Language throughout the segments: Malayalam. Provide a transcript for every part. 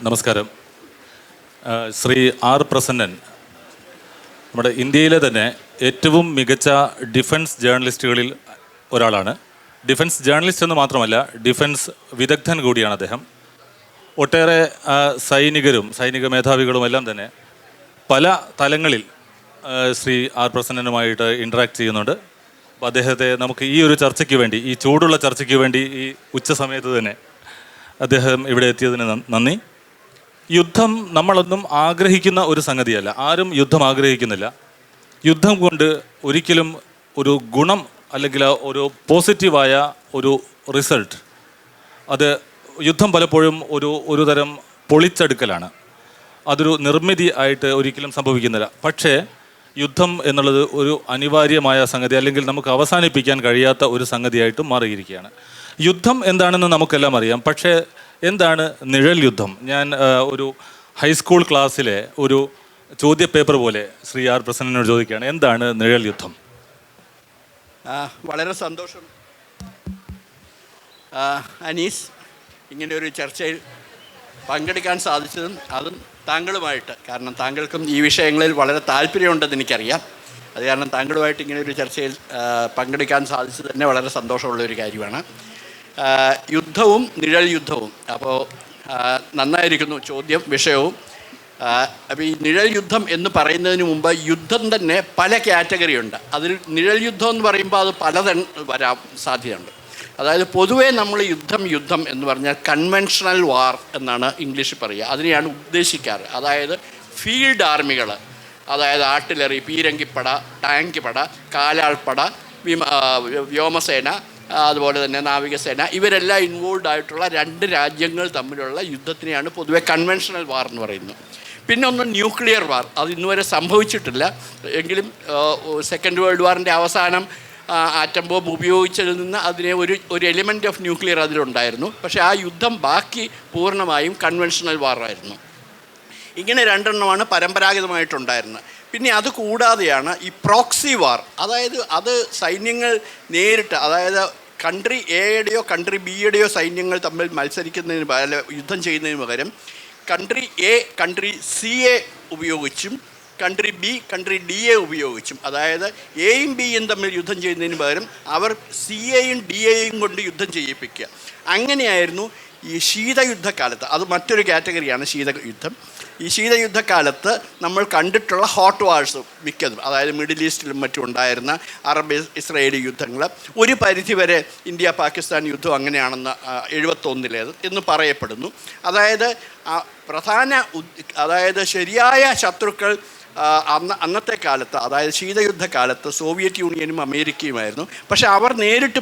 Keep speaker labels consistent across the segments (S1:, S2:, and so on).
S1: നമസ്കാരം. ശ്രീ ആർ പ്രസന്നൻ നമ്മുടെ ഇന്ത്യയിലെ തന്നെ ഏറ്റവും മികച്ച ഡിഫൻസ് ജേർണലിസ്റ്റുകളിൽ ഒരാളാണ്. ഡിഫൻസ് ജേർണലിസ്റ്റ് എന്ന് മാത്രമല്ല, ഡിഫൻസ് വിദഗ്ധൻ കൂടിയാണ് അദ്ദേഹം. ഒട്ടേറെ സൈനിക മേധാവികളുമെല്ലാം തന്നെ പല തലങ്ങളിൽ ശ്രീ ആർ പ്രസന്നനുമായിട്ട് ഇൻട്രാക്ട് ചെയ്യുന്നുണ്ട്. അപ്പോൾ അദ്ദേഹത്തെ നമുക്ക് ഈ ഒരു ചർച്ചയ്ക്ക് വേണ്ടി, ഈ ചൂടുള്ള ചർച്ചയ്ക്ക് വേണ്ടി ഈ ഉച്ച സമയത്ത് തന്നെ അദ്ദേഹം ഇവിടെ എത്തിയതിന് നന്ദി. യുദ്ധം നമ്മളൊന്നും ആഗ്രഹിക്കുന്ന ഒരു സംഗതിയല്ല. ആരും യുദ്ധം ആഗ്രഹിക്കുന്നില്ല. യുദ്ധം കൊണ്ട് ഒരിക്കലും ഒരു ഗുണം അല്ലെങ്കിൽ ഒരു പോസിറ്റീവായ ഒരു റിസൾട്ട്, അത് യുദ്ധം പലപ്പോഴും ഒരു തരം പൊളിച്ചെടുക്കലാണ്. അതൊരു നിർമ്മിതി ആയിട്ട് ഒരിക്കലും സംഭവിക്കുന്നില്ല. പക്ഷേ യുദ്ധം എന്നുള്ളത് ഒരു അനിവാര്യമായ സംഗതി, അല്ലെങ്കിൽ നമുക്ക് അവസാനിപ്പിക്കാൻ കഴിയാത്ത ഒരു സംഗതിയായിട്ടും മാറിയിരിക്കുകയാണ്. യുദ്ധം എന്താണെന്ന് നമുക്കെല്ലാം അറിയാം. പക്ഷേ എന്താണ് നിഴൽ യുദ്ധം? ഞാൻ ഒരു ഹൈസ്കൂൾ ക്ലാസ്സിലെ ഒരു ചോദ്യപേപ്പർ പോലെ ശ്രീ ആർ പ്രസന്നനോട് ചോദിക്കുകയാണ്, എന്താണ് നിഴൽ യുദ്ധം?
S2: വളരെ സന്തോഷം അനീസ്, ഇങ്ങനെ ഒരു ചർച്ചയിൽ പങ്കെടുക്കാൻ സാധിച്ചതും അതും താങ്കളുമായിട്ട്. കാരണം താങ്കൾക്കും ഈ വിഷയങ്ങളിൽ വളരെ താല്പര്യമുണ്ടെന്ന് എനിക്കറിയാം. അത് കാരണം താങ്കളുമായിട്ട് ഇങ്ങനെ ഒരു ചർച്ചയിൽ പങ്കെടുക്കാൻ സാധിച്ചത് തന്നെ വളരെ സന്തോഷമുള്ളൊരു കാര്യമാണ്. യുദ്ധവും നിഴൽ യുദ്ധവും, അപ്പോൾ നന്നായിരിക്കുന്നു ചോദ്യം, വിഷയവും. അപ്പോൾ ഈ നിഴൽ യുദ്ധം എന്ന് പറയുന്നതിന് മുമ്പ് യുദ്ധം തന്നെ പല കാറ്റഗറി ഉണ്ട്. അതിൽ നിഴൽ യുദ്ധം എന്ന് പറയുമ്പോൾ അത് പലതരം വരാൻ സാധ്യതയുണ്ട്. അതായത് പൊതുവേ നമ്മൾ യുദ്ധം എന്ന് പറഞ്ഞാൽ കൺവെൻഷണൽ വാർ എന്നാണ് ഇംഗ്ലീഷിൽ പറയുക. അതിനെയാണ് ഉദ്ദേശിക്കാറ്. അതായത് ഫീൽഡ് ആർമികൾ, അതായത് ആർട്ടിലറി, പീരങ്കിപ്പട, ടാങ്ക് പട, കാലാൾപ്പട, വ്യോമസേന, അതുപോലെ തന്നെ നാവികസേന, ഇവരെല്ലാം ഇൻവോൾവ് ആയിട്ടുള്ള രണ്ട് രാജ്യങ്ങൾ തമ്മിലുള്ള യുദ്ധത്തിനെയാണ് പൊതുവെ കൺവെൻഷണൽ വാർ എന്ന് പറയുന്നത്. പിന്നെ ഒന്ന് ന്യൂക്ലിയർ വാർ. അത് ഇന്നുവരെ സംഭവിച്ചിട്ടില്ല. എങ്കിലും സെക്കൻഡ് വേൾഡ് വാറിൻ്റെ അവസാനം ആറ്റം ബോംബ് ഉപയോഗിച്ചതിൽ നിന്ന് അതിനെ ഒരു എലിമെൻറ്റ് ഓഫ് ന്യൂക്ലിയർ അതിലുണ്ടായിരുന്നു. പക്ഷേ ആ യുദ്ധം ബാക്കി പൂർണ്ണമായും കൺവെൻഷണൽ വാറായിരുന്നു. ഇങ്ങനെ രണ്ടെണ്ണമാണ് പരമ്പരാഗതമായിട്ടുണ്ടായിരുന്നത്. പിന്നെ അത് കൂടാതെയാണ് ഈ പ്രോക്സി വാർ. അതായത് അത് സൈന്യങ്ങൾ നേരിട്ട്, അതായത് കൺട്രി എയുടെയോ കൺട്രി ബിയുടെയോ സൈന്യങ്ങൾ തമ്മിൽ മത്സരിക്കുന്നതിന് പകരം, യുദ്ധം ചെയ്യുന്നതിന് പകരം കൺട്രി എ കൺട്രി സിയെ ഉപയോഗിച്ചും കൺട്രി ബി കൺട്രി ഡിയെ ഉപയോഗിച്ചും, അതായത് എയും ബിയും തമ്മിൽ യുദ്ധം ചെയ്യുന്നതിന് പകരം അവർ സിയെയും ഡിയെയും കൊണ്ട് യുദ്ധം ചെയ്യിപ്പിക്കുക. അങ്ങനെയായിരുന്നു ഈ ശീതയുദ്ധക്കാലത്ത്. അത് മറ്റൊരു കാറ്റഗറിയാണ് ശീതയുദ്ധം. ഈ ശീതയുദ്ധക്കാലത്ത് നമ്മൾ കണ്ടിട്ടുള്ള ഹോട്ട് വാർസ് മിക്കതും, അതായത് മിഡിൽ ഈസ്റ്റിലും മറ്റും ഉണ്ടായിരുന്ന അറബ് ഇസ്രായേലി യുദ്ധങ്ങൾ, ഒരു പരിധിവരെ ഇന്ത്യ പാകിസ്ഥാൻ യുദ്ധം അങ്ങനെയാണെന്ന് 71 എന്ന് പറയപ്പെടുന്നു. അതായത് അതായത് ശരിയായ ശത്രുക്കൾ അന്നത്തെ കാലത്ത്, അതായത് ശീതയുദ്ധകാലത്ത് സോവിയറ്റ് യൂണിയനും അമേരിക്കയുമായിരുന്നു. പക്ഷേ അവർ നേരിട്ട്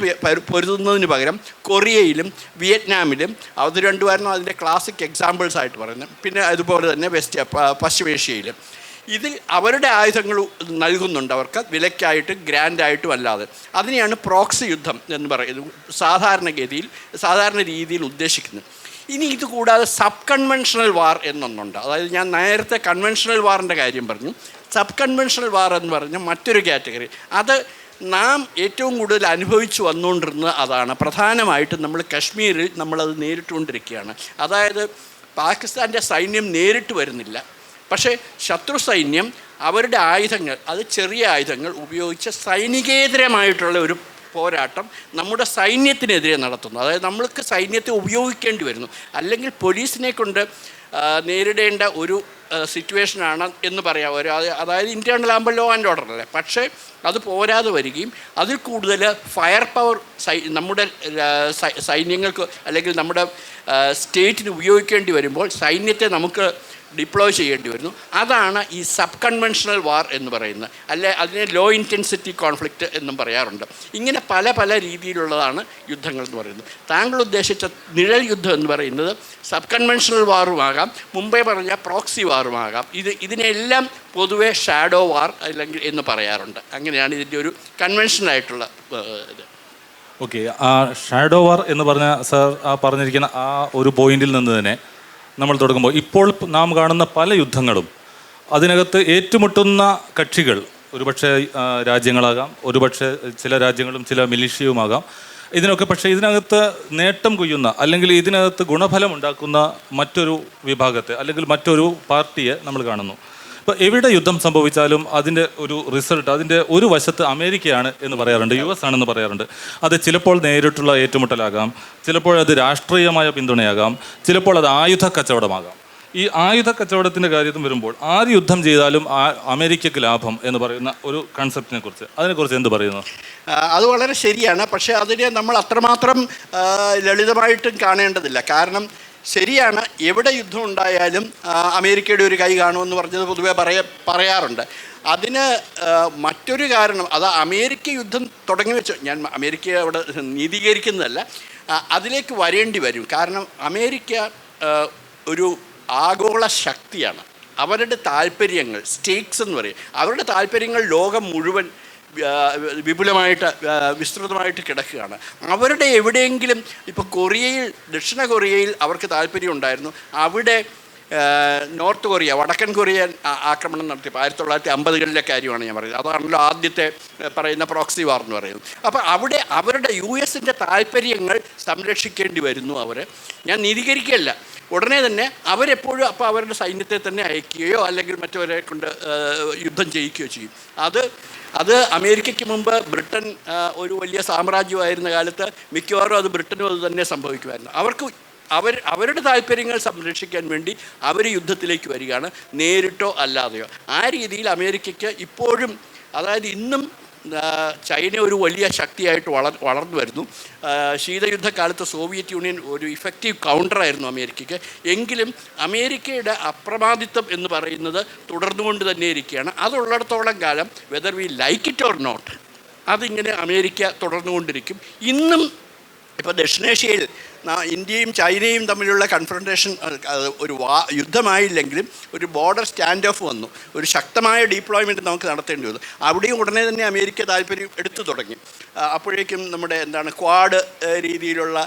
S2: പൊരുതുന്നതിന് പകരം കൊറിയയിലും വിയറ്റ്നാമിലും, അത് രണ്ടുമായിരുന്നു അതിൻ്റെ ക്ലാസിക് എക്സാമ്പിൾസ് ആയിട്ട് പറയുന്നത്. പിന്നെ അതുപോലെ തന്നെ പശ്ചിമേഷ്യയിലും ഇതിൽ അവരുടെ ആയുധങ്ങൾ നൽകുന്നുണ്ട് അവർക്ക്, വിലയ്ക്കായിട്ടും ഗ്രാൻഡായിട്ടും അല്ലാതെ. അതിനെയാണ് പ്രോക്സി യുദ്ധം എന്ന് പറയുന്നത് സാധാരണ രീതിയിൽ ഉദ്ദേശിക്കുന്നത്. ഇനി ഇത് കൂടാതെ സബ് കൺവെൻഷണൽ വാർ എന്നൊന്നുണ്ട്. അതായത് ഞാൻ നേരത്തെ കൺവെൻഷണൽ വാറിൻ്റെ കാര്യം പറഞ്ഞു. സബ് കൺവെൻഷണൽ വാർ എന്ന് പറഞ്ഞ മറ്റൊരു കാറ്റഗറി. അത് നാം ഏറ്റവും കൂടുതൽ അനുഭവിച്ചു വന്നുകൊണ്ടിരുന്നത് അതാണ്. പ്രധാനമായിട്ടും നമ്മൾ കശ്മീരിൽ നമ്മളത് നേരിട്ടുകൊണ്ടിരിക്കുകയാണ്. അതായത് പാകിസ്ഥാൻ്റെ സൈന്യം നേരിട്ട് വരുന്നില്ല, പക്ഷേ ശത്രു സൈന്യം അവരുടെ ആയുധങ്ങൾ, അത് ചെറിയ ആയുധങ്ങൾ ഉപയോഗിച്ച് സൈനികേതരമായിട്ടുള്ള ഒരു പോരാട്ടം നമ്മുടെ സൈന്യത്തിനെതിരെ നടത്തുന്നു. അതായത് നമ്മൾക്ക് സൈന്യത്തെ ഉപയോഗിക്കേണ്ടി വരുന്നു, അല്ലെങ്കിൽ പോലീസിനെ കൊണ്ട് നേരിടേണ്ട ഒരു സിറ്റുവേഷനാണ് എന്ന് പറയാം. അതായത് ഇൻറ്റേർണൽ ആകുമ്പോൾ ലോ ആൻഡ് ഓർഡർ അല്ലേ. പക്ഷേ അത് പോരാതെ വരികയും അതിൽ കൂടുതൽ ഫയർ പവർ നമ്മുടെ സൈന്യങ്ങൾക്ക് അല്ലെങ്കിൽ നമ്മുടെ സ്റ്റേറ്റിന് ഉപയോഗിക്കേണ്ടി വരുമ്പോൾ സൈന്യത്തെ നമുക്ക് ഡിപ്ലോയ് ചെയ്യേണ്ടി വരുന്നു. അതാണ് ഈ സബ് കൺവെൻഷണൽ വാർ എന്ന് പറയുന്നത്. അതിനെ ലോ ഇൻറ്റൻസിറ്റി കോൺഫ്ലിക്റ്റ് എന്നും പറയാറുണ്ട്. ഇങ്ങനെ പല രീതിയിലുള്ളതാണ് യുദ്ധങ്ങൾ എന്ന് പറയുന്നത്. താങ്കൾ ഉദ്ദേശിച്ച നിഴൽ യുദ്ധം എന്ന് പറയുന്നത് സബ് കൺവെൻഷണൽ വാറുമാകാം, മുമ്പേ പറഞ്ഞ പ്രോക്സി വാറുമാകാം. ഇതിനെല്ലാം പൊതുവെ ഷാഡോ വാർ അല്ലെങ്കിൽ എന്ന് പറയാറുണ്ട്. അങ്ങനെയാണ് ഇതിൻ്റെ ഒരു കൺവെൻഷനായിട്ടുള്ള ഇത്.
S1: ഓക്കെ, ആ ഷാഡോ വാർ എന്ന് പറഞ്ഞ സാർ പറഞ്ഞിരിക്കുന്ന ആ ഒരു പോയിന്റിൽ നിന്ന് തന്നെ നമ്മൾ തുടങ്ങുമ്പോൾ ഇപ്പോൾ നാം കാണുന്ന പല യുദ്ധങ്ങളും അതിനകത്ത് ഏറ്റുമുട്ടുന്ന കക്ഷികൾ ഒരുപക്ഷെ രാജ്യങ്ങളാകാം, ഒരുപക്ഷെ ചില രാജ്യങ്ങളും ചില മിലിഷ്യയുമാകാം. ഇതിനൊക്കെ. പക്ഷേ ഇതിനകത്ത് നേട്ടം കൊയ്യുന്ന അല്ലെങ്കിൽ ഇതിനകത്ത് ഗുണഫലം ഉണ്ടാക്കുന്ന മറ്റൊരു വിഭാഗത്തെ അല്ലെങ്കിൽ മറ്റൊരു പാർട്ടിയെ നമ്മൾ കാണുന്നു. ഇപ്പോൾ എവിടെ യുദ്ധം സംഭവിച്ചാലും അതിൻ്റെ ഒരു റിസൾട്ട്, അതിൻ്റെ ഒരു വശത്ത് അമേരിക്കയാണ് എന്ന് പറയാറുണ്ട്, US ആണെന്ന് പറയാറുണ്ട്. അത് ചിലപ്പോൾ നേരിട്ടുള്ള ഏറ്റുമുട്ടലാകാം, ചിലപ്പോൾ അത് രാഷ്ട്രീയമായ പിന്തുണയാകാം, ചിലപ്പോൾ അത് ആയുധ കച്ചവടമാകാം. ഈ ആയുധ കച്ചവടത്തിൻ്റെ കാര്യത്തിൽ വരുമ്പോൾ ആര് യുദ്ധം ചെയ്താലും അമേരിക്കയ്ക്ക് ലാഭം എന്ന് പറയുന്ന ഒരു കൺസെപ്റ്റിനെ കുറിച്ച്, അതിനെക്കുറിച്ച് എന്ത് പറയുന്നു?
S2: അത് വളരെ ശരിയാണ്. പക്ഷേ അതിനെ നമ്മൾ അത്രമാത്രം ലളിതമായിട്ടും കാണേണ്ടതില്ല. കാരണം ശരിയാണ്, എവിടെ യുദ്ധം ഉണ്ടായാലും അമേരിക്കയുടെ ഒരു കൈ കാണുമെന്ന് പറഞ്ഞത് പൊതുവെ പറയാറുണ്ട്. അതിന് മറ്റൊരു കാരണം, അത് അമേരിക്ക യുദ്ധം തുടങ്ങി വെച്ച്, ഞാൻ അമേരിക്കയെ അവിടെ നീതീകരിക്കുന്നതല്ല, അതിലേക്ക് വരേണ്ടി വരും. കാരണം അമേരിക്ക ഒരു ആഗോള ശക്തിയാണ്. അവരുടെ താല്പര്യങ്ങൾ, സ്റ്റേക്സ് എന്ന് പറയും, അവരുടെ താല്പര്യങ്ങൾ ലോകം മുഴുവൻ വിപുലമായിട്ട് വിസ്തൃതമായിട്ട് കിടക്കുകയാണ്. അവരുടെ എവിടെയെങ്കിലും ഇപ്പോൾ കൊറിയയിൽ, ദക്ഷിണ കൊറിയയിൽ അവർക്ക് താല്പര്യം ഉണ്ടായിരുന്നു. അവിടെ നോർത്ത് കൊറിയ, വടക്കൻ കൊറിയൻ ആക്രമണം നടത്തിയപ്പോൾ 1950കളിലെ കാര്യമാണ് ഞാൻ പറയുന്നത്. അതാണല്ലോ ആദ്യത്തെ പറയുന്ന പ്രോക്സി വാർ എന്ന് പറയുന്നത്. അപ്പോൾ അവിടെ അവരുടെ US-ൻ്റെ താല്പര്യങ്ങൾ സംരക്ഷിക്കേണ്ടി വരുന്നു. ഞാൻ നീതീകരിക്കുകയല്ല. ഉടനെ തന്നെ അവരെപ്പോഴും അപ്പോൾ അവരുടെ സൈന്യത്തെ തന്നെ അയക്കുകയോ അല്ലെങ്കിൽ മറ്റവരെ കൊണ്ട് യുദ്ധം ചെയ്യിക്കുകയോ ചെയ്യും. അത് അമേരിക്കയ്ക്ക് മുമ്പ് ബ്രിട്ടൻ ഒരു വലിയ സാമ്രാജ്യമായിരുന്ന കാലത്ത് മിക്കവാറും അത് ബ്രിട്ടനും അത് തന്നെ സംഭവിക്കുമായിരുന്നു. അവരുടെ താല്പര്യങ്ങൾ സംരക്ഷിക്കാൻ വേണ്ടി അവർ യുദ്ധത്തിലേക്ക് വരികയാണ്, നേരിട്ടോ അല്ലാതെയോ. ആ രീതിയിൽ അമേരിക്കയ്ക്ക് ഇപ്പോഴും, അതായത് ഇന്നും ചൈന ഒരു വലിയ ശക്തിയായിട്ട് വളർന്നു വരുന്നു. ശീതയുദ്ധകാലത്ത് സോവിയറ്റ് യൂണിയൻ ഒരു ഇഫക്റ്റീവ് കൗണ്ടറായിരുന്നു അമേരിക്കയ്ക്ക്. എങ്കിലും അമേരിക്കയുടെ അപ്രമാദിത്വം എന്ന് പറയുന്നത് തുടർന്നുകൊണ്ട് തന്നെ ഇരിക്കുകയാണ്. അതുള്ളിടത്തോളം കാലം, whether we like it or not, അതിങ്ങനെ അമേരിക്ക തുടർന്നുകൊണ്ടിരിക്കും. ഇന്നും ഇപ്പോൾ ദക്ഷിണേഷ്യയിൽ ഇന്ത്യയും ചൈനയും തമ്മിലുള്ള കൺഫ്രണ്ടേഷൻ ഒരു യുദ്ധമായില്ലെങ്കിലും ഒരു ബോർഡർ സ്റ്റാൻഡ് ഓഫ് വന്നു, ഒരു ശക്തമായ ഡീപ്ലോയ്മെൻറ്റ് നമുക്ക് നടത്തേണ്ടി വന്നു. അവിടെയും ഉടനെ തന്നെ അമേരിക്ക താല്പര്യം എടുത്തു തുടങ്ങി. അപ്പോഴേക്കും നമ്മുടെ ക്വാഡ് രീതിയിലുള്ള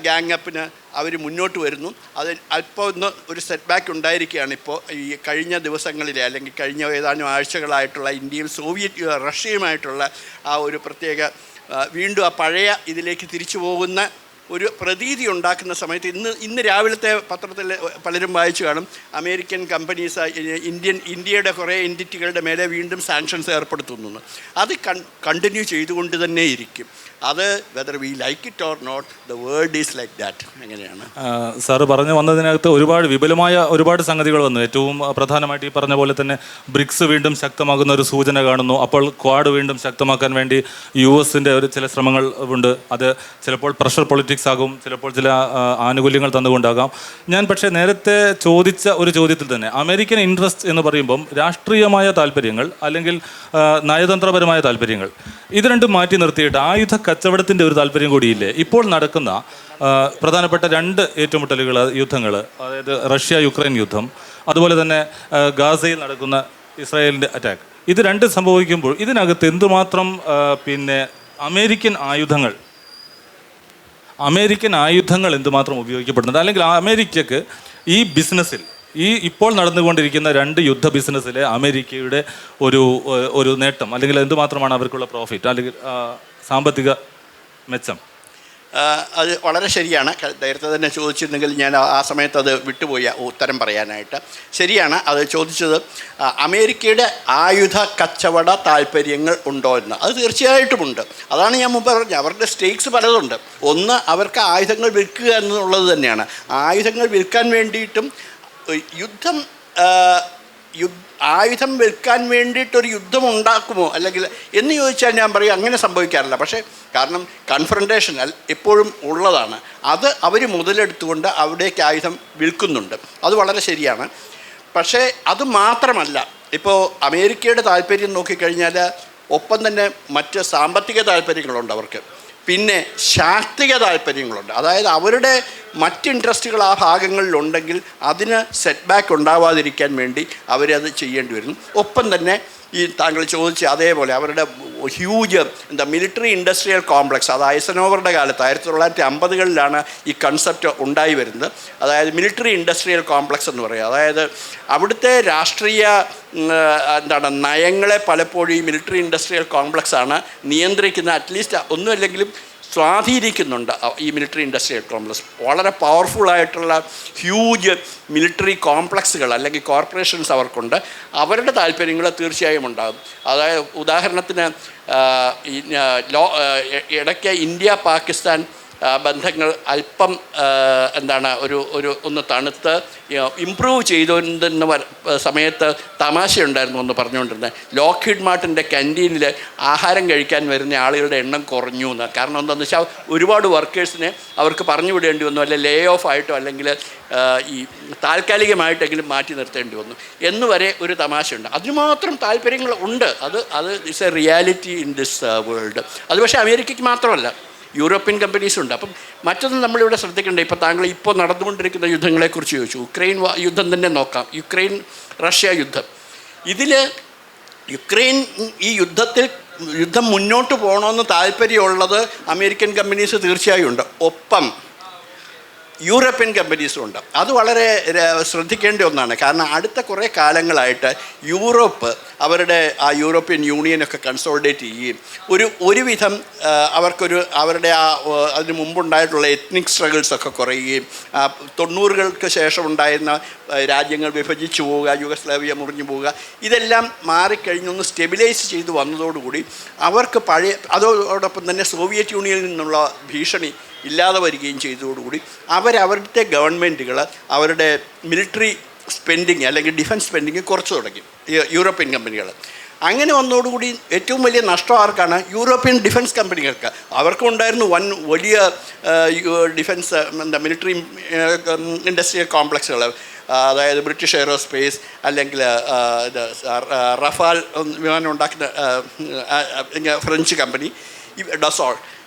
S2: ഗാങ് അപ്പിന് അവർ മുന്നോട്ട് വരുന്നു. അത് അല്പം ഒരു സെറ്റ് ബാക്ക് ഉണ്ടായിരിക്കുകയാണ് ഇപ്പോൾ ഈ കഴിഞ്ഞ ദിവസങ്ങളിലെ അല്ലെങ്കിൽ കഴിഞ്ഞ ഏതാനും ആഴ്ചകളായിട്ടുള്ള ഇന്ത്യയും റഷ്യയുമായിട്ടുള്ള ആ ഒരു പ്രത്യേക വീണ്ടും ആ പഴയ ഇതിലേക്ക് തിരിച്ചു പോകുന്ന ഒരു പ്രതീതി ഉണ്ടാക്കുന്ന സമയത്ത് ഇന്ന് രാവിലത്തെ പത്രത്തിൽ പലരും വായിച്ചു കാണും, അമേരിക്കൻ കമ്പനീസ് ഇന്ത്യയുടെ കുറേ എൻറ്റിറ്റികളുടെ മേലെ വീണ്ടും സാങ്ഷൻസ് ഏർപ്പെടുത്തുന്നു. അത് കണ്ടിന്യൂ ചെയ്തുകൊണ്ട് തന്നെ ഇരിക്കും. അത് whether we like it or not, the world is like that. അങ്ങനെയാണ്
S1: സാറ് പറഞ്ഞു വന്നതിനകത്ത് വിപുലമായ ഒരുപാട് സംഗതികൾ വന്നു. ഏറ്റവും പ്രധാനമായിട്ട് ഈ പറഞ്ഞ പോലെ തന്നെ ബ്രിക്സ് വീണ്ടും ശക്തമാകുന്ന ഒരു സൂചന കാണുന്നു. അപ്പോൾ ക്വാഡ് വീണ്ടും ശക്തമാക്കാൻ വേണ്ടി US-ൻ്റെ ചില ശ്രമങ്ങൾ ഉണ്ട്. അത് ചിലപ്പോൾ പ്രഷർ പൊളിറ്റിക്സ് ആകും, ചിലപ്പോൾ ചില ആനുകൂല്യങ്ങൾ തന്നുകൊണ്ടാകാം. ഞാൻ പക്ഷേ നേരത്തെ ചോദിച്ച ഒരു ചോദ്യത്തിൽ തന്നെ അമേരിക്കൻ ഇൻട്രസ്റ്റ് എന്ന് പറയുമ്പം രാഷ്ട്രീയമായ താല്പര്യങ്ങൾ അല്ലെങ്കിൽ നയതന്ത്രപരമായ താല്പര്യങ്ങൾ, ഇത് രണ്ടും മാറ്റി നിർത്തിയിട്ട് ആയുധ കച്ചവടത്തിൻ്റെ ഒരു താല്പര്യം കൂടിയില്ലേ? ഇപ്പോൾ നടക്കുന്ന പ്രധാനപ്പെട്ട 2 യുദ്ധങ്ങൾ, അതായത് റഷ്യ-യുക്രൈൻ യുദ്ധം, അതുപോലെ തന്നെ ഗാസയിൽ നടക്കുന്ന ഇസ്രായേലിൻ്റെ അറ്റാക്ക്, ഇത് രണ്ടും സംഭവിക്കുമ്പോൾ ഇതിനകത്ത് എന്തുമാത്രം അമേരിക്കൻ ആയുധങ്ങൾ എന്തുമാത്രം ഉപയോഗിക്കപ്പെടുന്നുണ്ട്? അല്ലെങ്കിൽ അമേരിക്കക്ക് ഈ ബിസിനസ്സിൽ, ഈ ഇപ്പോൾ നടന്നുകൊണ്ടിരിക്കുന്ന 2 യുദ്ധ ബിസിനസ്സിലെ അമേരിക്കയുടെ ഒരു നേട്ടം, അല്ലെങ്കിൽ എന്തുമാത്രമാണ് അവർക്കുള്ള പ്രോഫിറ്റ് അല്ലെങ്കിൽ സാമ്പത്തിക മെച്ചം?
S2: അത് വളരെ ശരിയാണ്. നേരത്തെ തന്നെ ചോദിച്ചിരുന്നെങ്കിൽ ഞാൻ ആ സമയത്ത് അത് വിട്ടുപോയി ഉത്തരം പറയാനായിട്ട്. ശരിയാണ്, അത് ചോദിച്ചത് അമേരിക്കയുടെ ആയുധ കച്ചവട താല്പര്യങ്ങൾ ഉണ്ടോ എന്ന്. അത് തീർച്ചയായിട്ടുമുണ്ട്. അതാണ് ഞാൻ മുമ്പ് പറഞ്ഞത്, അവരുടെ സ്റ്റേക്സ് പലതുണ്ട്. ഒന്ന്, അവർക്ക് ആയുധങ്ങൾ വിൽക്കുക എന്നുള്ളത് തന്നെയാണ്. ആയുധങ്ങൾ വിൽക്കാൻ വേണ്ടിയിട്ടും ആയുധം വിൽക്കാൻ വേണ്ടിയിട്ടൊരു യുദ്ധം ഉണ്ടാക്കുമോ അല്ലെങ്കിൽ എന്ന് ചോദിച്ചാൽ ഞാൻ പറയും അങ്ങനെ സംഭവിക്കാറില്ല. പക്ഷേ കാരണം കൺഫ്രണ്ടേഷൻ എപ്പോഴും ഉള്ളതാണ്. അത് അവർ മുതലെടുത്തുകൊണ്ട് അവിടേക്ക് ആയുധം വിൽക്കുന്നുണ്ട്. അത് വളരെ ശരിയാണ്. പക്ഷേ അത് മാത്രമല്ല, ഇപ്പോൾ അമേരിക്കയുടെ താല്പര്യം നോക്കിക്കഴിഞ്ഞാൽ ഒപ്പം തന്നെ മറ്റ് സാമ്പത്തിക താല്പര്യങ്ങളുണ്ട് അവർക്ക്. പിന്നെ ശാസ്ത്രീയ താല്പര്യങ്ങളുണ്ട്. അതായത് അവരുടെ മറ്റ് ഇൻട്രസ്റ്റുകൾ ആ ഭാഗങ്ങളിലുണ്ടെങ്കിൽ അതിന് സെറ്റ് ബാക്ക് ഉണ്ടാവാതിരിക്കാൻ വേണ്ടി അവരത് ചെയ്യേണ്ടി വരുന്നു. ഒപ്പം തന്നെ ഈ താങ്കൾ ചോദിച്ച അതേപോലെ അവരുടെ ഹ്യൂജ് മിലിറ്ററി ഇൻഡസ്ട്രിയൽ കോംപ്ലക്സ്, അത് ഐസനോവറുടെ കാലത്ത് 1950കളിലാണ് ഈ കൺസെപ്റ്റ് ഉണ്ടായി വരുന്നത്. അതായത് മിലിറ്ററി ഇൻഡസ്ട്രിയൽ കോംപ്ലക്സ് എന്ന് പറയുക. അതായത് അവിടുത്തെ രാഷ്ട്രീയ നയങ്ങളെ പലപ്പോഴും ഈ മിലിറ്ററി ഇൻഡസ്ട്രിയൽ കോംപ്ലക്സ് ആണ് നിയന്ത്രിക്കുന്നത്. അറ്റ്ലീസ്റ്റ് ഒന്നുമല്ലെങ്കിലും സ്വാധീനിക്കുന്നുണ്ട് ഈ മിലിറ്ററി ഇൻഡസ്ട്രിയൽ കോംപ്ലക്സ്. വളരെ പവർഫുള്ളായിട്ടുള്ള ഹ്യൂജ് മിലിറ്ററി കോംപ്ലക്സുകൾ അല്ലെങ്കിൽ കോർപ്പറേഷൻസ് അവർക്കുണ്ട്. അവരുടെ താല്പര്യങ്ങൾ തീർച്ചയായും ഉണ്ടാകും. അതായത് ഉദാഹരണത്തിന് ഇടയ്ക്ക് ഇന്ത്യ പാകിസ്ഥാൻ ബന്ധങ്ങൾ അല്പം ഒന്ന് തണുത്ത് ഇമ്പ്രൂവ് ചെയ്തുകൊണ്ടിരുന്ന സമയത്ത് തമാശയുണ്ടായിരുന്നു എന്ന് പറഞ്ഞുകൊണ്ടിരുന്നത്. ലോക്ക്ഹീഡ് മാർട്ടിൻ്റെ ക്യാൻറ്റീനിൽ ആഹാരം കഴിക്കാൻ വരുന്ന ആളുകളുടെ എണ്ണം കുറഞ്ഞു എന്ന്. കാരണം എന്താണെന്ന് വെച്ചാൽ ഒരുപാട് വർക്കേഴ്സിനെ അവർക്ക് പറഞ്ഞു വിടേണ്ടി വന്നു, അല്ലെങ്കിൽ ലേ ഓഫ് ആയിട്ടോ അല്ലെങ്കിൽ ഈ താൽക്കാലികമായിട്ടെങ്കിലും മാറ്റി നിർത്തേണ്ടി വന്നു എന്നുവരെ ഒരു തമാശയുണ്ട്. അതിനുമാത്രം താല്പര്യങ്ങൾ ഉണ്ട്. അത് it's A reality in this world. അത് പക്ഷേ അമേരിക്കയ്ക്ക് മാത്രമല്ല, യൂറോപ്യൻ കമ്പനീസുണ്ട്. അപ്പം മറ്റൊന്ന് നമ്മളിവിടെ ശ്രദ്ധിക്കേണ്ടത്, ഇപ്പോൾ താങ്കൾ ഇപ്പോൾ നടന്നുകൊണ്ടിരിക്കുന്ന യുദ്ധങ്ങളെക്കുറിച്ച് ചോദിച്ചു. യുക്രൈൻ യുദ്ധം തന്നെ നോക്കാം. യുക്രൈൻ റഷ്യ യുദ്ധം. ഇതിൽ യുക്രൈൻ ഈ യുദ്ധം മുന്നോട്ട് പോകണമെന്ന് താല്പര്യമുള്ളത് അമേരിക്കൻ കമ്പനീസ് തീർച്ചയായും ഉണ്ട്. ഒപ്പം യൂറോപ്യൻ കമ്പനീസും ഉണ്ട്. അത് വളരെ ശ്രദ്ധിക്കേണ്ട ഒന്നാണ്. കാരണം അടുത്ത കുറേ കാലങ്ങളായിട്ട് യൂറോപ്പ് അവരുടെ ആ യൂറോപ്യൻ യൂണിയനൊക്കെ കൺസോളിഡേറ്റ് ചെയ്യുകയും ഒരുവിധം അവരുടെ അതിന് മുമ്പുണ്ടായിട്ടുള്ള എത്നിക് സ്ട്രഗിൾസൊക്കെ കുറയുകയും 90-കൾക്ക് ശേഷം ഉണ്ടായിരുന്ന രാജ്യങ്ങൾ വിഭജിച്ചു പോവുക, യുഗസ്ലാവിയ മുറിഞ്ഞു പോവുക, ഇതെല്ലാം മാറിക്കഴിഞ്ഞൊന്ന് സ്റ്റെബിലൈസ് ചെയ്ത് വന്നതോടുകൂടി അവർക്ക് അതോടൊപ്പം തന്നെ സോവിയറ്റ് യൂണിയനിൽ നിന്നുള്ള ഭീഷണി ഇല്ലാതെ വരികയും ചെയ്തതോടുകൂടി അവരുടെ ഗവൺമെൻറ്റുകൾ അവരുടെ മിലിറ്ററി സ്പെൻഡിങ് അല്ലെങ്കിൽ ഡിഫൻസ് സ്പെൻഡിങ് കുറച്ച് തുടങ്ങി യൂറോപ്യൻ കമ്പനികൾ. അങ്ങനെ വന്നതോടുകൂടി ഏറ്റവും വലിയ നഷ്ടം ആർക്കാണ്? യൂറോപ്യൻ ഡിഫൻസ് കമ്പനികൾക്ക്. അവർക്കും ഉണ്ടായിരുന്നു വലിയ ഡിഫൻസ് മിലിറ്ററി ഇൻഡസ്ട്രിയൽ കോംപ്ലക്സുകൾ. അതായത് ബ്രിട്ടീഷ് എയറോസ്പേസ് അല്ലെങ്കിൽ റഫാൽ വിമാനം ഉണ്ടാക്കുന്ന ഫ്രഞ്ച് കമ്പനി, ഡസോൾ,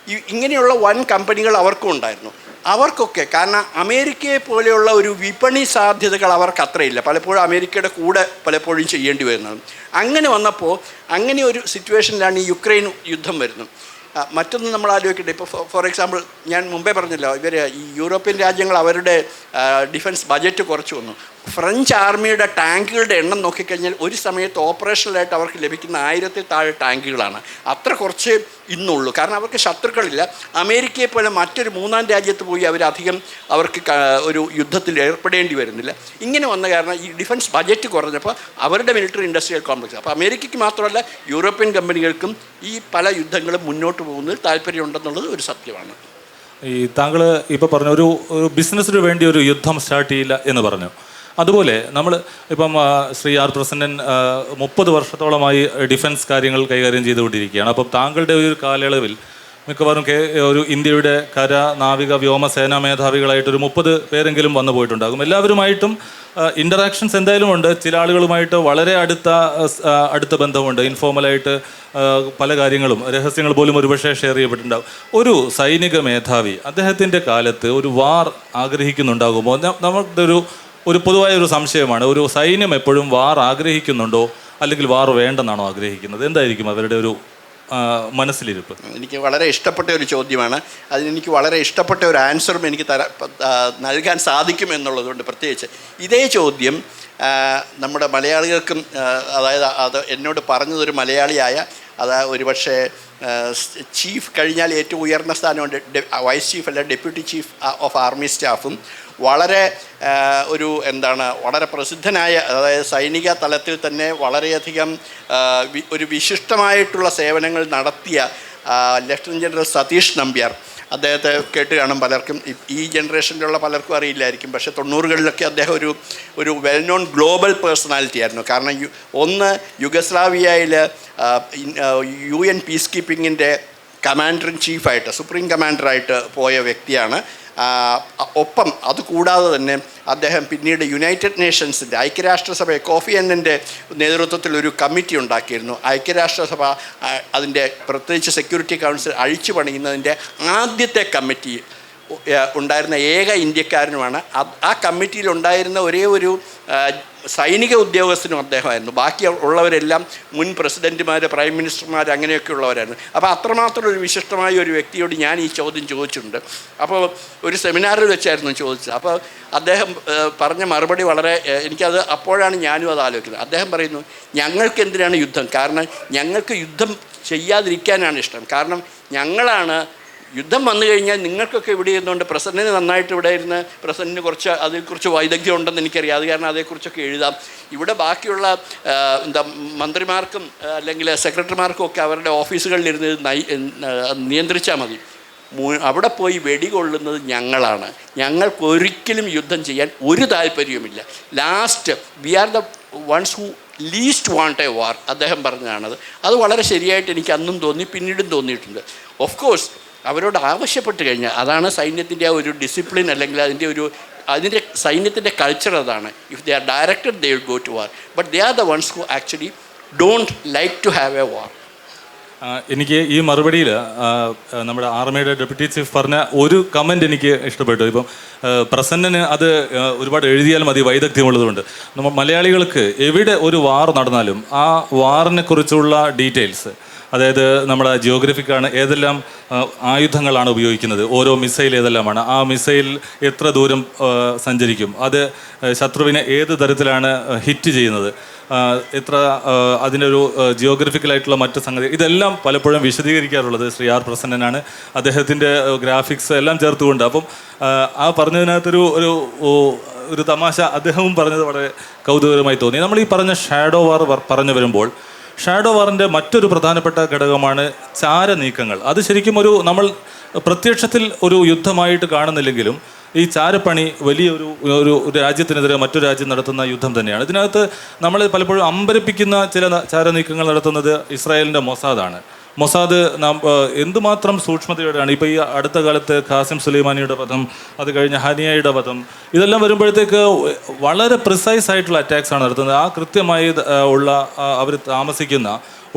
S2: ഇങ്ങനെയുള്ള വൻ കമ്പനികൾ അവർക്കും ഉണ്ടായിരുന്നു. അവർക്കൊക്കെ കാരണം അമേരിക്കയെ പോലെയുള്ള ഒരു വിപണി സാധ്യതകൾ അവർക്ക് അത്രയില്ല. പലപ്പോഴും അമേരിക്കയുടെ കൂടെ പലപ്പോഴും ചെയ്യേണ്ടി വരുന്നത്. അങ്ങനെ വന്നപ്പോൾ അങ്ങനെ ഒരു സിറ്റുവേഷനിലാണ് ഈ യുക്രൈൻ യുദ്ധം വരുന്നത്. മറ്റൊന്ന് നമ്മൾ ആലോചിക്കട്ടെ. ഇപ്പോൾ ഫോർ എക്സാമ്പിൾ ഞാൻ മുമ്പേ പറഞ്ഞല്ലോ, ഈ യൂറോപ്യൻ രാജ്യങ്ങൾ അവരുടെ ഡിഫൻസ് ബജറ്റ് കുറച്ച് വന്നു. ഫ്രഞ്ച് ആർമിയുടെ ടാങ്കുകളുടെ എണ്ണം നോക്കിക്കഴിഞ്ഞാൽ ഒരു സമയത്ത് ഓപ്പറേഷണലായിട്ട് അവർക്ക് ലഭിക്കുന്ന 1000-ൽ താഴെ ടാങ്കുകളാണ്. അത്ര കുറച്ച് ഇന്നുള്ളൂ. കാരണം അവർക്ക് ശത്രുക്കളില്ല. അമേരിക്കയെ പോലെ മറ്റൊരു മൂന്നാം രാജ്യത്ത് പോയി അവർക്ക് ഒരു യുദ്ധത്തിൽ ഏർപ്പെടേണ്ടി വരുന്നില്ല. ഇങ്ങനെ വന്ന കാരണം ഈ ഡിഫൻസ് ബജറ്റ് കുറഞ്ഞപ്പോൾ അവരുടെ മിലിറ്ററി ഇൻഡസ്ട്രിയൽ കോംപ്ലക്സ്, അപ്പോൾ അമേരിക്കയ്ക്ക് മാത്രമല്ല യൂറോപ്യൻ കമ്പനികൾക്കും ഈ പല യുദ്ധങ്ങളും മുന്നോട്ട് പോകുന്നതിൽ താല്പര്യമുണ്ടെന്നുള്ളത് ഒരു സത്യമാണ്.
S1: ഈ താങ്കൾ ഇപ്പോൾ പറഞ്ഞ ഒരു ബിസിനസ്സിന് വേണ്ടി ഒരു യുദ്ധം സ്റ്റാർട്ട് ചെയ്യില്ല എന്ന് പറഞ്ഞു. അതുപോലെ നമ്മൾ ഇപ്പം ശ്രീ ആർ പ്രസന്നൻ 30 വർഷത്തോളമായി ഡിഫൻസ് കാര്യങ്ങൾ കൈകാര്യം ചെയ്തുകൊണ്ടിരിക്കുകയാണ്. അപ്പം താങ്കളുടെ ഒരു കാലയളവിൽ മിക്കവാറും ഒരു ഇന്ത്യയുടെ കര, നാവിക, വ്യോമ, സേനാ മേധാവികളായിട്ടൊരു 30 പേരെങ്കിലും വന്നു പോയിട്ടുണ്ടാകും. എല്ലാവരുമായിട്ടും ഇൻ്ററാക്ഷൻസ് എന്തായാലും ഉണ്ട്. ചില ആളുകളുമായിട്ട് വളരെ അടുത്ത ബന്ധമുണ്ട്. ഇൻഫോർമലായിട്ട് പല കാര്യങ്ങളും, രഹസ്യങ്ങൾ പോലും ഒരുപക്ഷെ ഷെയർ ചെയ്യപ്പെട്ടിട്ടുണ്ടാകും. ഒരു സൈനിക മേധാവി അദ്ദേഹത്തിൻ്റെ കാലത്ത് ഒരു വാർ ആഗ്രഹിക്കുന്നുണ്ടാകുമോ? നമ്മുടെ ഒരു പൊതുവായ ഒരു സംശയമാണ്. ഒരു സൈന്യം എപ്പോഴും വാർ ആഗ്രഹിക്കുന്നുണ്ടോ അല്ലെങ്കിൽ വാർ വേണ്ടെന്നാണോ ആഗ്രഹിക്കുന്നത്? എന്തായിരിക്കും അവരുടെ ഒരു മനസ്സിലിരിപ്പ്?
S2: എനിക്ക് വളരെ ഇഷ്ടപ്പെട്ട ഒരു ചോദ്യമാണ്. അതിനെനിക്ക് വളരെ ഇഷ്ടപ്പെട്ട ഒരു ആൻസറും എനിക്ക് നൽകാൻ സാധിക്കും എന്നുള്ളതുകൊണ്ട് പ്രത്യേകിച്ച് ഇതേ ചോദ്യം നമ്മുടെ മലയാളികൾക്കും, അതായത് അത് എന്നോട് പറഞ്ഞതൊരു മലയാളിയായ, ഒരുപക്ഷെ ചീഫ് കഴിഞ്ഞാൽ ഏറ്റവും ഉയർന്ന സ്ഥാനമുണ്ട്, വൈസ് ചീഫ് അല്ല ഡെപ്യൂട്ടി ചീഫ് ഓഫ് ആർമി സ്റ്റാഫും വളരെ വളരെ പ്രസിദ്ധനായ, അതായത് സൈനിക തലത്തിൽ തന്നെ വളരെയധികം ഒരു വിശിഷ്ടമായിട്ടുള്ള സേവനങ്ങൾ നടത്തിയ ലഫ്റ്റനൻറ്റ് ജനറൽ സതീഷ് നമ്പ്യാർ. അദ്ദേഹത്തെ കേട്ട് കാണും പലർക്കും. ഈ ജനറേഷനിലുള്ള പലർക്കും അറിയില്ലായിരിക്കും. പക്ഷേ 90-കളിലൊക്കെ അദ്ദേഹം ഒരു വെൽ നോൺ ഗ്ലോബൽ പേഴ്സണാലിറ്റി ആയിരുന്നു. കാരണം യുഗസ്ലാവിയയിൽ UN പീസ് കീപ്പിങ്ങിൻ്റെ കമാൻഡർ ഇൻ ചീഫായിട്ട്, സുപ്രീം കമാൻഡറായിട്ട് പോയ വ്യക്തിയാണ്. ഒപ്പം അതുകൂടാതെ തന്നെ അദ്ദേഹം പിന്നീട് യുണൈറ്റഡ് നേഷൻസിൻ്റെ, ഐക്യരാഷ്ട്രസഭ കോഫി അന്നൻ്റെ നേതൃത്വത്തിൽ ഒരു കമ്മിറ്റി ഉണ്ടാക്കിയിരുന്നു. ഐക്യരാഷ്ട്രസഭ അതിൻ്റെ പ്രത്യേകിച്ച് സെക്യൂരിറ്റി കൗൺസിൽ അഴിച്ചു പണിയുന്നതിൻ്റെ ആദ്യത്തെ കമ്മിറ്റി ഉണ്ടായിരുന്ന ഏക ഇന്ത്യക്കാരനുമാണ്. ആ കമ്മിറ്റിയിലുണ്ടായിരുന്ന ഒരേ ഒരു സൈനിക ഉദ്യോഗസ്ഥനും അദ്ദേഹമായിരുന്നു. ബാക്കി ഉള്ളവരെല്ലാം മുൻ പ്രസിഡൻറ്റുമാർ, പ്രൈം മിനിസ്റ്റർമാർ, അങ്ങനെയൊക്കെ ഉള്ളവരായിരുന്നു. അപ്പോൾ അത്രമാത്രം ഒരു വിശിഷ്ടമായ ഒരു വ്യക്തിയോട് ഞാൻ ഈ ചോദ്യം ചോദിച്ചിട്ടുണ്ട്. അപ്പോൾ ഒരു സെമിനാറിൽ വെച്ചായിരുന്നു ചോദിച്ചത്. അപ്പോൾ അദ്ദേഹം പറഞ്ഞ മറുപടി വളരെ, എനിക്കത് അപ്പോഴാണ് ഞാനും അത് ആലോചിക്കുന്നത്. അദ്ദേഹം പറയുന്നു, ഞങ്ങൾക്ക് എന്തിനാണ് യുദ്ധം? കാരണം ഞങ്ങൾക്ക് യുദ്ധം ചെയ്യാതിരിക്കാനാണ് ഇഷ്ടം. കാരണം ഞങ്ങളാണ് യുദ്ധം വന്നു കഴിഞ്ഞാൽ നിങ്ങൾക്കൊക്കെ ഇവിടെ ഇരുന്നുകൊണ്ട് പ്രസിഡന്റിന് നന്നായിട്ട് ഇവിടെ ഇരുന്ന് പ്രസിഡന്റിന് കുറച്ച് അതിനെക്കുറിച്ച് വൈദഗ്ധ്യം ഉണ്ടെന്ന് എനിക്കറിയാം. അത് കാരണം അതേക്കുറിച്ചൊക്കെ എഴുതാം. ഇവിടെ ബാക്കിയുള്ള മന്ത്രിമാർക്കും അല്ലെങ്കിൽ സെക്രട്ടറിമാർക്കും ഒക്കെ അവരുടെ ഓഫീസുകളിലിരുന്ന് നിയന്ത്രിച്ചാൽ മതി. അവിടെ പോയി വെടികൊള്ളുന്നത് ഞങ്ങളാണ്. ഞങ്ങൾക്കൊരിക്കലും യുദ്ധം ചെയ്യാൻ ഒരു താല്പര്യവുമില്ല. Last we are the ones who least want a war അദ്ദേഹം പറഞ്ഞതാണത്. അത് വളരെ ശരിയായിട്ട് എനിക്ക് അന്നും തോന്നി, പിന്നീടും തോന്നിയിട്ടുണ്ട്. ഓഫ് കോഴ്സ് അവരോട് ആവശ്യപ്പെട്ട് കഴിഞ്ഞാൽ അതാണ് സൈന്യത്തിൻ്റെ ആ ഒരു ഡിസിപ്ലിൻ, അല്ലെങ്കിൽ അതിൻ്റെ സൈന്യത്തിൻ്റെ കൾച്ചർ അതാണ്. If they are directed they will go to war, but they are the ones who actually don't like to have a war.
S1: എനിക്ക് ഈ മറുപടിയിൽ നമ്മുടെ ആർമിയുടെ ഡെപ്യൂട്ടി ചീഫ് പറഞ്ഞ ഒരു കമൻറ്റ് എനിക്ക് ഇഷ്ടപ്പെട്ടു. ഇപ്പം പ്രസന്നന് അത് ഒരുപാട് എഴുതിയാൽ മതി, വൈദഗ്ധ്യമുള്ളതുകൊണ്ട്. നമ്മൾ മലയാളികൾക്ക് എവിടെ ഒരു വാർ നടന്നാലും ആ വാറിനെ കുറിച്ചുള്ള ഡീറ്റെയിൽസ്, അതായത് നമ്മുടെ ജിയോഗ്രഫിക്കാണ് ഏതെല്ലാം ആയുധങ്ങളാണ് ഉപയോഗിക്കുന്നത്, ഓരോ മിസൈൽ ഏതെല്ലാമാണ്, ആ മിസൈൽ എത്ര ദൂരം സഞ്ചരിക്കും, അത് ശത്രുവിനെ ഏത് തരത്തിലാണ് ഹിറ്റ് ചെയ്യുന്നത്, എത്ര അതിൻ്റെ ഒരു ജിയോഗ്രഫിക്കലായിട്ടുള്ള മറ്റ് സംഗതി, ഇതെല്ലാം പലപ്പോഴും വിശദീകരിക്കാറുള്ളത് ശ്രീ ആർ പ്രസന്നനാണ്. അദ്ദേഹത്തിൻ്റെ ഗ്രാഫിക്സ് എല്ലാം ചേർത്തുകൊണ്ട്. അപ്പം ആ പറഞ്ഞതിനകത്തൊരു ഒരു തമാശ അദ്ദേഹവും പറഞ്ഞത് വളരെ കൗതുകകരമായി തോന്നി. നമ്മൾ ഈ പറഞ്ഞ ഷാഡോ വാർ പറഞ്ഞു വരുമ്പോൾ ഷാഡോ വാറിൻ്റെ മറ്റൊരു പ്രധാനപ്പെട്ട ഘടകമാണ് ചാരനീക്കങ്ങൾ. അത് ശരിക്കും നമ്മൾ പ്രത്യക്ഷത്തിൽ ഒരു യുദ്ധമായിട്ട് കാണുന്നില്ലെങ്കിലും ഈ ചാരപ്പണി വലിയൊരു രാജ്യത്തിനെതിരെ മറ്റൊരു രാജ്യം നടത്തുന്ന യുദ്ധം തന്നെയാണ്. ഇതിനകത്ത് നമ്മൾ പലപ്പോഴും അമ്പരപ്പിക്കുന്ന ചില ചാരനീക്കങ്ങൾ നടത്തുന്നത് ഇസ്രായേലിൻ്റെ മൊസാദാണ്. മൊസാദ് എന്തുമാത്രം സൂക്ഷ്മതയോടെയാണ് ഇപ്പോൾ ഈ അടുത്ത കാലത്ത് ഖാസിം സുലൈമാനിയുടെ വധം, അത് കഴിഞ്ഞ് ഹനിയയുടെ വധം, ഇതെല്ലാം വരുമ്പോഴത്തേക്ക് വളരെ പ്രിസൈസ് ആയിട്ടുള്ള അറ്റാക്സ് ആണ് നടത്തുന്നത്. ആ കൃത്യമായി അവർ താമസിക്കുന്ന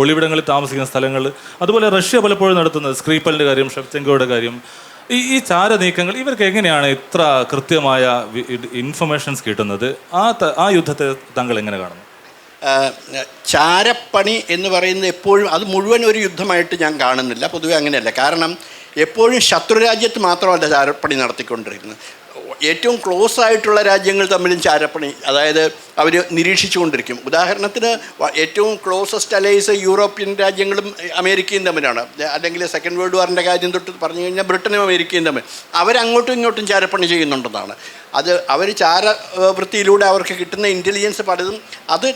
S1: ഒളിവിടങ്ങളിൽ താമസിക്കുന്ന സ്ഥലങ്ങൾ, അതുപോലെ റഷ്യ പലപ്പോഴും നടത്തുന്നത് സ്ക്രീപ്പലിൻ്റെ കാര്യം, ഷെവ്ചെങ്കോയുടെ കാര്യം, ഈ ചാരനീക്കങ്ങൾ ഇവർക്ക് എങ്ങനെയാണ് ഇത്ര കൃത്യമായ ഇൻഫർമേഷൻസ് കിട്ടുന്നത്? ആ യുദ്ധത്തെ താങ്കൾ എങ്ങനെ കാണുന്നു?
S2: ചാരപ്പണി എന്ന് പറയുന്നത് എപ്പോഴും അത് മുഴുവൻ ഒരു യുദ്ധമായിട്ട് ഞാൻ കാണുന്നില്ല. പൊതുവെ അങ്ങനെയല്ല. കാരണം എപ്പോഴും ശത്രുരാജ്യത്ത് മാത്രമല്ല ചാരപ്പണി നടത്തിക്കൊണ്ടിരിക്കുന്നത്. ഏറ്റവും ക്ലോസ് ആയിട്ടുള്ള രാജ്യങ്ങൾ തമ്മിലും ചാരപ്പണി, അതായത് അവർ നിരീക്ഷിച്ചു കൊണ്ടിരിക്കും. ഉദാഹരണത്തിന് ഏറ്റവും ക്ലോസസ്റ്റ് അലൈസ് യൂറോപ്യൻ രാജ്യങ്ങളും അമേരിക്കയും തമ്മിലാണ്. അല്ലെങ്കിൽ സെക്കൻഡ് വേൾഡ് വാറിൻ്റെ കാര്യം തൊട്ട് പറഞ്ഞു കഴിഞ്ഞാൽ ബ്രിട്ടനും അമേരിക്കയും തമ്മിൽ അവരങ്ങോട്ടും ഇങ്ങോട്ടും ചാരപ്പണി ചെയ്യുന്നുണ്ടെന്നാണ്. അവർ ചാരവൃത്തിയിലൂടെ അവർക്ക് കിട്ടുന്ന ഇൻ്റലിജൻസ് പലതും അത്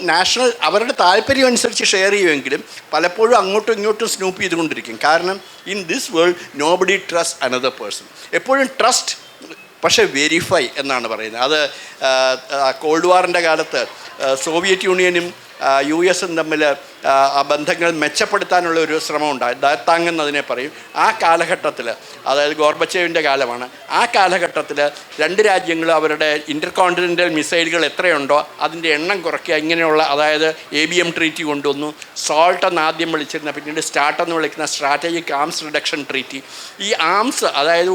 S2: അവരുടെ താല്പര്യം അനുസരിച്ച് ഷെയർ ചെയ്യുമെങ്കിലും പലപ്പോഴും അങ്ങോട്ടും ഇങ്ങോട്ടും സ്നൂപ്പ് ചെയ്തുകൊണ്ടിരിക്കും. കാരണം in this world nobody trust another person. എപ്പോഴും ട്രസ്റ്റ് പക്ഷേ വെരിഫൈ എന്നാണ് പറയുന്നത്. അത് കോൾഡ് വാറിൻ്റെ കാലത്ത് സോവിയറ്റ് യൂണിയനും US തമ്മിൽ ആ ബന്ധങ്ങൾ മെച്ചപ്പെടുത്താനുള്ള ഒരു ശ്രമം ഉണ്ടായി. ദാത്താങ് എന്നതിനെ പറയും. ആ കാലഘട്ടത്തിൽ, അതായത് ഗോർബച്ചേവിൻ്റെ കാലമാണ്, ആ കാലഘട്ടത്തിൽ രണ്ട് രാജ്യങ്ങളും അവരുടെ ഇൻ്റർ കോണ്ടിനെൻ്റൽ മിസൈലുകൾ എത്രയുണ്ടോ അതിൻ്റെ എണ്ണം കുറയ്ക്കുക, ഇങ്ങനെയുള്ള, അതായത് ABM ട്രീറ്റി കൊണ്ടുവന്നു. സോൾട്ട് എന്ന് ആദ്യം വിളിച്ചിരുന്ന, പിന്നീട് സ്റ്റാർട്ട് എന്ന് വിളിക്കുന്ന സ്ട്രാറ്റജിക് ആംസ് റിഡക്ഷൻ ട്രീറ്റി. ഈ ആംസ്, അതായത്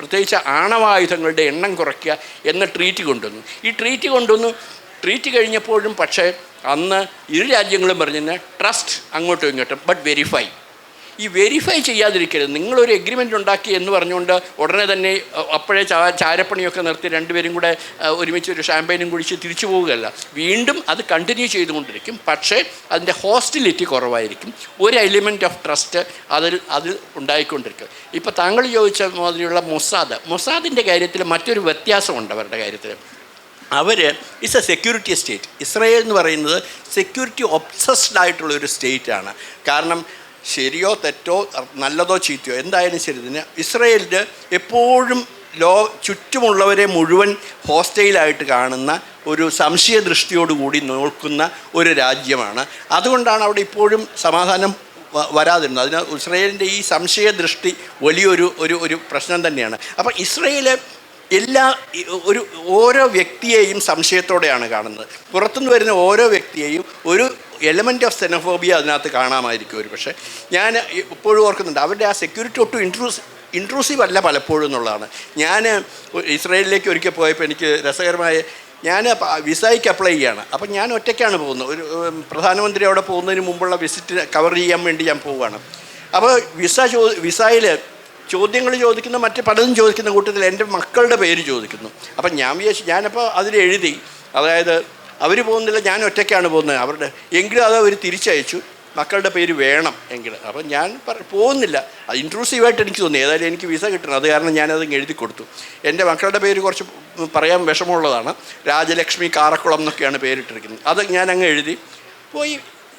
S2: പ്രത്യേകിച്ച് ആണവായുധങ്ങളുടെ എണ്ണം കുറയ്ക്കുക എന്ന ട്രീറ്റി കൊണ്ടുവന്നു. ഈ ട്രീറ്റ് കഴിഞ്ഞപ്പോഴും പക്ഷേ അന്ന് ഇരു രാജ്യങ്ങളും പറഞ്ഞിരുന്ന ട്രസ്റ്റ് അങ്ങോട്ടും ഇങ്ങോട്ടും, ബട്ട് വെരിഫൈ. ഈ വെരിഫൈ ചെയ്യാതിരിക്കരുത്. നിങ്ങളൊരു എഗ്രിമെൻ്റ് ഉണ്ടാക്കി എന്ന് പറഞ്ഞുകൊണ്ട് ഉടനെ തന്നെ അപ്പോഴേ ചാരപ്പണിയൊക്കെ നിർത്തി രണ്ടുപേരും കൂടെ ഒരുമിച്ച് ഒരു ഷാമ്പയിനും കുടിച്ച് തിരിച്ചു പോവുകയല്ല. വീണ്ടും അത് കണ്ടിന്യൂ ചെയ്തുകൊണ്ടിരിക്കും. പക്ഷേ അതിൻ്റെ ഹോസ്റ്റിലിറ്റി കുറവായിരിക്കും. ഒരു എലിമെൻറ്റ് ഓഫ് ട്രസ്റ്റ് അതിൽ ഉണ്ടായിക്കൊണ്ടിരിക്കും. ഇപ്പോൾ താങ്കൾ ചോദിച്ച മാതിരിയുള്ള മൊസാദിൻ്റെ കാര്യത്തിൽ മറ്റൊരു വ്യത്യാസമുണ്ട്. അവരുടെ കാര്യത്തിൽ it's A security state. Israel എന്ന് പറയുന്നത് സെക്യൂരിറ്റി ഒബ്സസ്ഡ് ആയിട്ടുള്ളൊരു സ്റ്റേറ്റാണ്. കാരണം ശരിയോ തെറ്റോ നല്ലതോ ചീത്തയോ എന്തായാലും ശരി തന്നെ ഇസ്രായേലിന് എപ്പോഴും ചുറ്റുമുള്ളവരെ മുഴുവൻ ഹോസ്റ്റൈലായിട്ട് കാണുന്ന ഒരു സംശയദൃഷ്ടിയോടുകൂടി നോക്കുന്ന ഒരു രാജ്യമാണ്. അതുകൊണ്ടാണ് അവിടെ ഇപ്പോഴും സമാധാനം വരാതിരുന്നത്. അതിന് ഇസ്രായേലിൻ്റെ ഈ സംശയദൃഷ്ടി വലിയൊരു പ്രശ്നം തന്നെയാണ്. അപ്പം ഇസ്രായേൽ ഓരോ വ്യക്തിയെയും സംശയത്തോടെയാണ് കാണുന്നത്. പുറത്തുനിന്ന് വരുന്ന ഓരോ വ്യക്തിയെയും ഒരു എലമെൻ്റ് ഓഫ് സെനോഫോബിയ അതിനകത്ത് കാണാമായിരിക്കും. ഒരു പക്ഷേ ഞാൻ ഇപ്പോഴും ഓർക്കുന്നുണ്ട്, അവരുടെ ആ സെക്യൂരിറ്റി ഒട്ടും ഇൻട്രൂസീവ് അല്ല പലപ്പോഴും എന്നുള്ളതാണ്. ഞാൻ ഇസ്രായേലിലേക്ക് ഒരിക്കൽ പോയപ്പോൾ എനിക്ക് രസകരമായ, ഞാൻ വിസയ്ക്ക് അപ്ലൈ ചെയ്യുകയാണ്. അപ്പം ഞാൻ ഒറ്റയ്ക്കാണ് പോകുന്നത്. ഒരു പ്രധാനമന്ത്രി അവിടെ പോകുന്നതിന് മുമ്പുള്ള വിസിറ്റ് കവർ ചെയ്യാൻ വേണ്ടി ഞാൻ പോവുകയാണ്. അപ്പോൾ വിസയിൽ ചോദ്യങ്ങൾ ചോദിക്കുന്ന മറ്റ് പലതും ചോദിക്കുന്ന കൂട്ടത്തിൽ എൻ്റെ മക്കളുടെ പേര് ചോദിക്കുന്നു. അപ്പം ഞാൻ വിചാരിച്ചു, ഞാനപ്പോൾ അതിലെഴുതി, അതായത് അവർ പോകുന്നില്ല, ഞാൻ ഒറ്റയ്ക്കാണ് പോകുന്നത് അവരുടെ, എങ്കിലും അത് അവർ തിരിച്ചയച്ചു. മക്കളുടെ പേര് വേണം എങ്കിൽ. അപ്പം ഞാൻ പോകുന്നില്ല. അത് ഇൻട്രൂസീവായിട്ട് എനിക്ക് തോന്നി. ഏതായാലും എനിക്ക് വിസ കിട്ടണം, അത് കാരണം ഞാനത് എഴുതി കൊടുത്തു. എൻ്റെ മക്കളുടെ പേര് കുറച്ച് പറയാൻ വിഷമമുള്ളതാണ്. രാജലക്ഷ്മി കാറക്കുളം എന്നൊക്കെയാണ് പേരിട്ടിരിക്കുന്നത്. അത് ഞാൻ അങ്ങ് എഴുതി പോയി.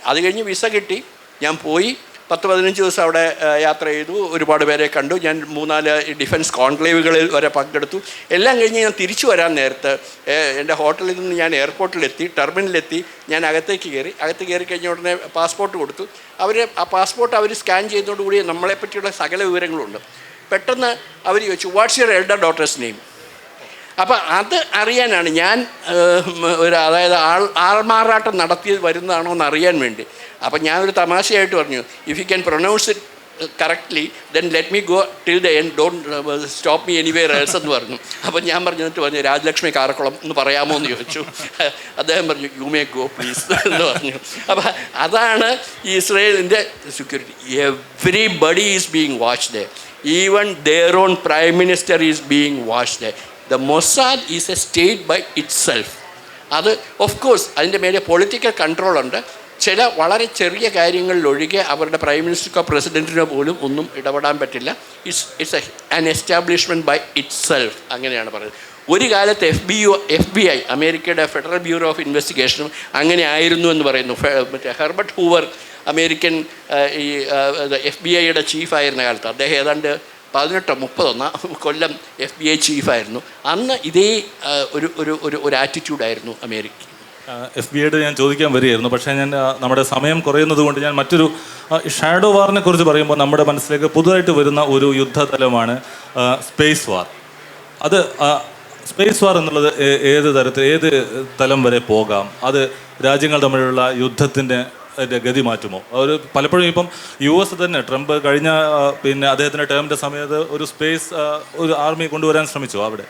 S2: അത് കഴിഞ്ഞ് വിസ കിട്ടി, ഞാൻ പോയി 10-15 ദിവസം അവിടെ യാത്ര ചെയ്തു, ഒരുപാട് പേരെ കണ്ടു. ഞാൻ 3-4 ഡിഫൻസ് കോൺക്ലേവുകളിൽ വരെ പങ്കെടുത്തു. എല്ലാം കഴിഞ്ഞ് ഞാൻ തിരിച്ചു വരാൻ നേരത്ത് എൻ്റെ ഹോട്ടലിൽ നിന്ന് ഞാൻ എയർപോർട്ടിലെത്തി, ടെർമിനലെത്തി. ഞാൻ അകത്ത് കയറി കഴിഞ്ഞ ഉടനെ പാസ്പോർട്ട് കൊടുത്തു. ആ പാസ്പോർട്ട് അവർ സ്കാൻ ചെയ്യുന്നതോടുകൂടി നമ്മളെപ്പറ്റിയുള്ള സകല വിവരങ്ങളുണ്ട്. പെട്ടെന്ന് അവർ ചോദിച്ചു, what's your elder daughter's name? അപ്പം അത് അറിയാനാണ് ഞാൻ അതായത് ആൾമാറാട്ടം നടത്തി വരുന്നതാണോ എന്ന് അറിയാൻ വേണ്ടി. അപ്പം ഞാനൊരു തമാശയായിട്ട് പറഞ്ഞു, if you can pronounce it correctly then let me go till the end, don't stop me anywhere else എന്ന് പറഞ്ഞു. അപ്പം ഞാൻ പറഞ്ഞു രാജലക്ഷ്മി കാറക്കുളം എന്ന് പറയാമോ എന്ന് ചോദിച്ചു. അദ്ദേഹം പറഞ്ഞു യു മേ ഗോ പ്ലീസ് എന്ന് പറഞ്ഞു. അപ്പം അതാണ് ഇസ്രയേലിൻ്റെ security. Everybody is being watched. Even their own prime minister is being watched. The Mossad is a state by itself. അത് ഓഫ് കോഴ്സ് അതിൻ്റെ മേലെ പൊളിറ്റിക്കൽ കൺട്രോളുണ്ട്. ചില വളരെ ചെറിയ കാര്യങ്ങളിലൊഴികെ അവരുടെ പ്രൈം മിനിസ്റ്റർക്കോ പ്രസിഡൻറ്റിനോ പോലും ഒന്നും ഇടപെടാൻ പറ്റില്ല. It's an establishment by itself, അങ്ങനെയാണ് പറയുന്നത്. ഒരു കാലത്ത് FBI അമേരിക്കയുടെ ഫെഡറൽ ബ്യൂറോ ഓഫ് ഇൻവെസ്റ്റിഗേഷനും അങ്ങനെ ആയിരുന്നു എന്ന് പറയുന്നു. മറ്റേ ഹെർബർട്ട് ഹൂവർ അമേരിക്കൻ ഈ FBI ചീഫായിരുന്ന കാലത്ത്, അദ്ദേഹം ഏതാണ്ട് 18-30 കൊല്ലം FBI ചീഫായിരുന്നു. അന്ന് ഇതേ ഒരു ആറ്റിറ്റ്യൂഡായിരുന്നു അമേരിക്ക.
S1: FBI ഞാൻ ചോദിക്കാൻ വരികയായിരുന്നു, പക്ഷേ ഞാൻ നമ്മുടെ സമയം കുറയുന്നത് കൊണ്ട് ഞാൻ മറ്റൊരു ഷാഡോ വാറിനെ കുറിച്ച് പറയുമ്പോൾ നമ്മുടെ മനസ്സിലേക്ക് പുതുതായിട്ട് വരുന്ന ഒരു യുദ്ധതലമാണ് സ്പേസ് വാർ. അത് സ്പേസ് വാർ എന്നുള്ളത് ഏത് തലം വരെ പോകാം? അത് രാജ്യങ്ങൾ തമ്മിലുള്ള യുദ്ധത്തിൻ്റെ ഗതി മാറ്റുമോ? പലപ്പോഴും ഇപ്പം US തന്നെ ട്രംപ് കഴിഞ്ഞ അദ്ദേഹത്തിൻ്റെ ടേമിൻ്റെ സമയത്ത് ഒരു സ്പേസ് ഒരു ആർമി കൊണ്ടുവരാൻ ശ്രമിച്ചു അവിടെ.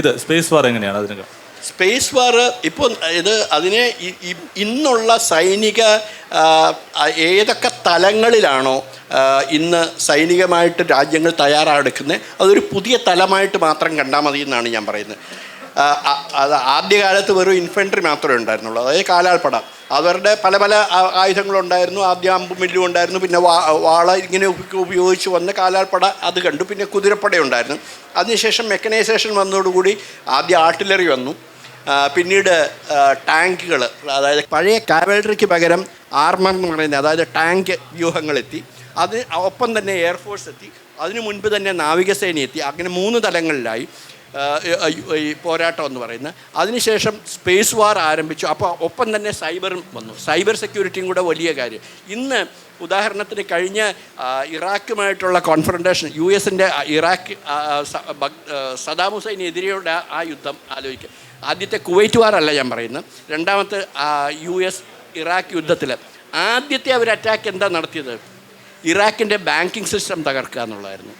S1: ഇത് സ്പേസ് വാർ എങ്ങനെയാണ് അതിന്?
S2: സ്പേസ് വാർ ഇപ്പോൾ അതിനെ ഇന്നുള്ള സൈനിക ഏതൊക്കെ തലങ്ങളിലാണോ ഇന്ന് സൈനികമായിട്ട് രാജ്യങ്ങൾ തയ്യാറെടുക്കുന്നത്, അതൊരു പുതിയ തലമായിട്ട് മാത്രം കണ്ടാൽ മതി എന്നാണ് ഞാൻ പറയുന്നത്. അത് ആദ്യകാലത്ത് വെറും ഇൻഫൻട്രി മാത്രമേ ഉണ്ടായിരുന്നുള്ളൂ, അതായത് കാലാൾപ്പട. അവരുടെ പല ആയുധങ്ങളുണ്ടായിരുന്നു. ആദ്യം അമ്പുമില്ലും ഉണ്ടായിരുന്നു, പിന്നെ വാള ഇങ്ങനെ ഉപയോഗിച്ച് വന്ന് കാലാൾപ്പട അത് കണ്ടു. പിന്നെ കുതിരപ്പട ഉണ്ടായിരുന്നു. അതിനുശേഷം മെക്കനൈസേഷൻ വന്നതോടുകൂടി ആദ്യം ആർട്ടിലറി വന്നു. പിന്നീട് ടാങ്കുകൾ, അതായത് പഴയ കാവലറിക്ക് പകരം ആർമർ എന്ന് പറയുന്നത്, അതായത് ടാങ്ക് വ്യൂഹങ്ങളെത്തി. ഒപ്പം തന്നെ എയർഫോഴ്സ് എത്തി. അതിനു മുൻപ് തന്നെ നാവികസേന എത്തി. അങ്ങനെ 3 തലങ്ങളിലായി ഈ പോരാട്ടം എന്ന് പറയുന്നത്. അതിനുശേഷം സ്പേസ് വാർ ആരംഭിച്ചു. അപ്പോൾ ഒപ്പം തന്നെ സൈബറും വന്നു. സൈബർ സെക്യൂരിറ്റിയും കൂടെ വലിയ കാര്യം. ഇന്ന് ഉദാഹരണത്തിന് കഴിഞ്ഞ ഇറാഖുമായിട്ടുള്ള കോൺഫ്രണ്ടേഷൻ, US-ൻ്റെ ഇറാഖ് സദാം ഹുസൈനെതിരെയുള്ള ആ യുദ്ധം ആലോചിക്കുക. ആദ്യത്തെ കുവൈറ്റ് വാറല്ല ഞാൻ പറയുന്നത്, രണ്ടാമത്തെ US ഇറാഖ് യുദ്ധത്തിൽ ആദ്യത്തെ അവർ അറ്റാക്ക് എന്താ നടത്തിയത്? ഇറാഖിൻ്റെ ബാങ്കിങ് സിസ്റ്റം തകർക്കുക എന്നുള്ളതായിരുന്നു.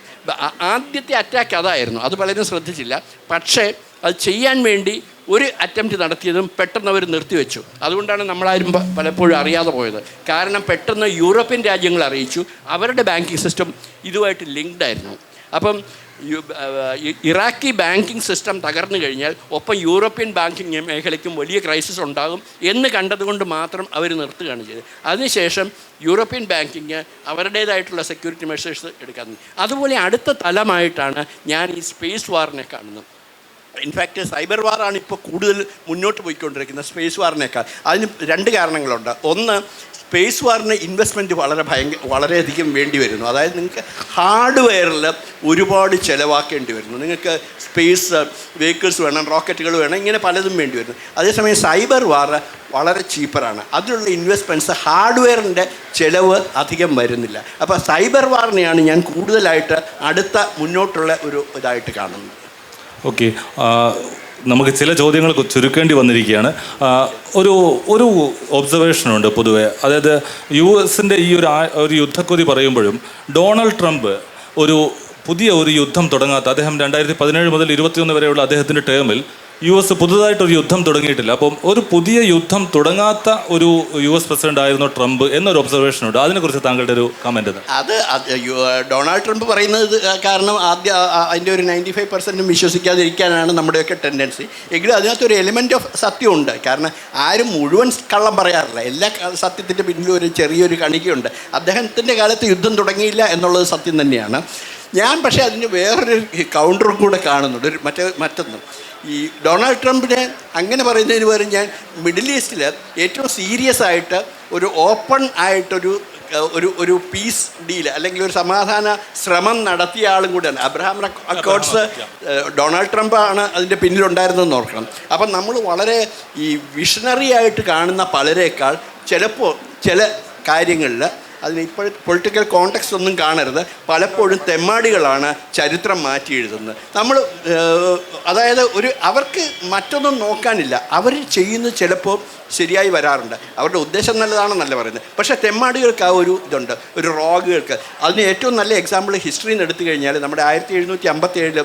S2: ആദ്യത്തെ അറ്റാക്ക് അതായിരുന്നു. അത് പലരും ശ്രദ്ധിച്ചില്ല. പക്ഷേ അത് ചെയ്യാൻ വേണ്ടി ഒരു അറ്റംപ്റ്റ് നടത്തിയതും പെട്ടെന്ന് അവർ നിർത്തിവെച്ചു. അതുകൊണ്ടാണ് നമ്മളാരും പലപ്പോഴും അറിയാതെ പോയത്. കാരണം പെട്ടെന്ന് യൂറോപ്യൻ രാജ്യങ്ങൾ അറിയിച്ചു അവരുടെ ബാങ്കിങ് സിസ്റ്റം ഇതുമായിട്ട് ലിങ്ക്ഡ് ആയിരുന്നു. അപ്പം ഇറാഖി ബാങ്കിങ് സിസ്റ്റം തകർന്നു കഴിഞ്ഞാൽ ഒപ്പം യൂറോപ്യൻ ബാങ്കിങ് മേഖലയ്ക്കും വലിയ ക്രൈസിസ് ഉണ്ടാകും എന്ന് കണ്ടതുകൊണ്ട് മാത്രം അവർ നിർത്തുകയാണ് ചെയ്തത്. അതിനുശേഷം യൂറോപ്യൻ ബാങ്കിങ് അവരുടേതായിട്ടുള്ള സെക്യൂരിറ്റി മെഷേഴ്സ് എടുക്കാൻ. അതുപോലെ അടുത്ത തലമായിട്ടാണ് ഞാൻ ഈ സ്പേസ് വാറിനെ കാണുന്നത്. ഇൻഫാക്റ്റ് സൈബർ വാറാണ് ഇപ്പോൾ കൂടുതൽ മുന്നോട്ട് പോയിക്കൊണ്ടിരിക്കുന്നത് സ്പേസ് വാറിനേക്കാൾ. അതിന് 2 കാരണങ്ങളുണ്ട്. ഒന്ന്, സ്പേസ് വാറിന് ഇൻവെസ്റ്റ്മെൻറ്റ് വളരെയധികം വേണ്ടി വരുന്നു. അതായത് നിങ്ങൾക്ക് ഹാർഡ്വെയറിൽ ഒരുപാട് ചിലവാക്കേണ്ടി വരുന്നു. നിങ്ങൾക്ക് സ്പേസ് വെഹിക്കിൾസ് വേണം, റോക്കറ്റുകൾ വേണം, ഇങ്ങനെ പലതും വേണ്ടി വരുന്നു. അതേസമയം സൈബർ വാർ വളരെ ചീപ്പറാണ്. അതിലുള്ള ഇൻവെസ്റ്റ്മെൻറ്റ്സ്, ഹാർഡ്വെയറിൻ്റെ ചിലവ് അധികം വരുന്നില്ല. അപ്പോൾ സൈബർ വാറിനെയാണ് ഞാൻ കൂടുതലായിട്ട് അടുത്ത മുന്നോട്ടുള്ള ഒരു ഇതായിട്ട് കാണുന്നത്.
S1: ഓക്കെ, നമുക്ക് ചില ചോദ്യങ്ങൾ ചുരുക്കേണ്ടി വന്നിരിക്കുകയാണ്. ഒരു ഒബ്സർവേഷനുണ്ട് പൊതുവെ, അതായത് US-ൻ്റെ ഈ ഒരു യുദ്ധക്കൊതി പറയുമ്പോഴും ഡൊണാൾഡ് ട്രംപ് പുതിയ ഒരു യുദ്ധം തുടങ്ങാത്ത, അദ്ദേഹം 2017 മുതൽ 2021 വരെയുള്ള അദ്ദേഹത്തിൻ്റെ ടേമിൽ US പുതുതായിട്ടൊരു യുദ്ധം തുടങ്ങിയിട്ടില്ല. അപ്പം ഒരു പുതിയ യുദ്ധം തുടങ്ങാത്ത ഒരു US പ്രസിഡന്റ് ആയിരുന്നു ട്രംപ് എന്നൊരു ഒബ്സർവേഷൻ ഉണ്ട്. അതിനെക്കുറിച്ച് താങ്കളുടെ ഒരു കമന്റ്?
S2: അത് ഡൊണാൾഡ് ട്രംപ് പറയുന്നത് കാരണം ആദ്യം അതിൻ്റെ ഒരു 95% വിശ്വസിക്കാതിരിക്കാനാണ് നമ്മുടെയൊക്കെ ടെൻഡൻസി. എങ്കിലും അതിനകത്തൊരു എലിമെൻറ്റ് ഓഫ് സത്യമുണ്ട്. കാരണം ആരും മുഴുവൻ കള്ളം പറയാറില്ല. എല്ലാ സത്യത്തിൻ്റെ പിന്നിലും ഒരു ചെറിയൊരു കണികയുണ്ട്. അദ്ദേഹത്തിൻ്റെ കാലത്ത് യുദ്ധം തുടങ്ങിയില്ല എന്നുള്ളത് സത്യം തന്നെയാണ്. ഞാൻ പക്ഷേ അതിന് വേറൊരു കൗണ്ടറും കൂടെ കാണുന്നുണ്ട്. മറ്റൊന്ന്, ഈ ഡൊണാൾഡ് ട്രംപിനെ അങ്ങനെ പറയുന്നതിന് പകരം ഞാൻ മിഡിൽ ഈസ്റ്റിൽ ഏറ്റവും സീരിയസ് ആയിട്ട് ഒരു ഓപ്പൺ ആയിട്ടൊരു ഒരു പീസ് ഡീൽ അല്ലെങ്കിൽ ഒരു സമാധാന ശ്രമം നടത്തിയ ആളും കൂടെയാണ്. അബ്രഹാം അക്കോർഡ്സ് ഡൊണാൾഡ് ട്രംപാണ് അതിൻ്റെ പിന്നിലുണ്ടായിരുന്നതെന്ന് ഓർക്കണം. അപ്പം നമ്മൾ വളരെ ഈ വിഷണറി ആയിട്ട് കാണുന്ന പലരേക്കാൾ ചിലപ്പോൾ ചില കാര്യങ്ങളിൽ അതിന് ഇപ്പോൾ പൊളിറ്റിക്കൽ കോണ്ടെക്സ്റ്റ് ഒന്നും കാണരുത്, പലപ്പോഴും തെമ്മാടികളാണ് ചരിത്രം മാറ്റി എഴുതുന്നത്. നമ്മൾ അതായത് അവർക്ക് മറ്റൊന്നും നോക്കാനില്ല. അവർ ചെയ്യുന്നത് ചിലപ്പോൾ ശരിയായി വരാറുണ്ട്. അവരുടെ ഉദ്ദേശം നല്ലതാണെന്നല്ല പറയുന്നത്. പക്ഷേ തെമ്മാടികൾക്ക് ആ ഒരു ഇതുണ്ട്, ഒരു റോഗുകൾക്ക്. അതിന് ഏറ്റവും നല്ല എക്സാമ്പിൾ ഹിസ്റ്ററിയിൽ നിന്ന് എടുത്തു കഴിഞ്ഞാൽ നമ്മുടെ 1757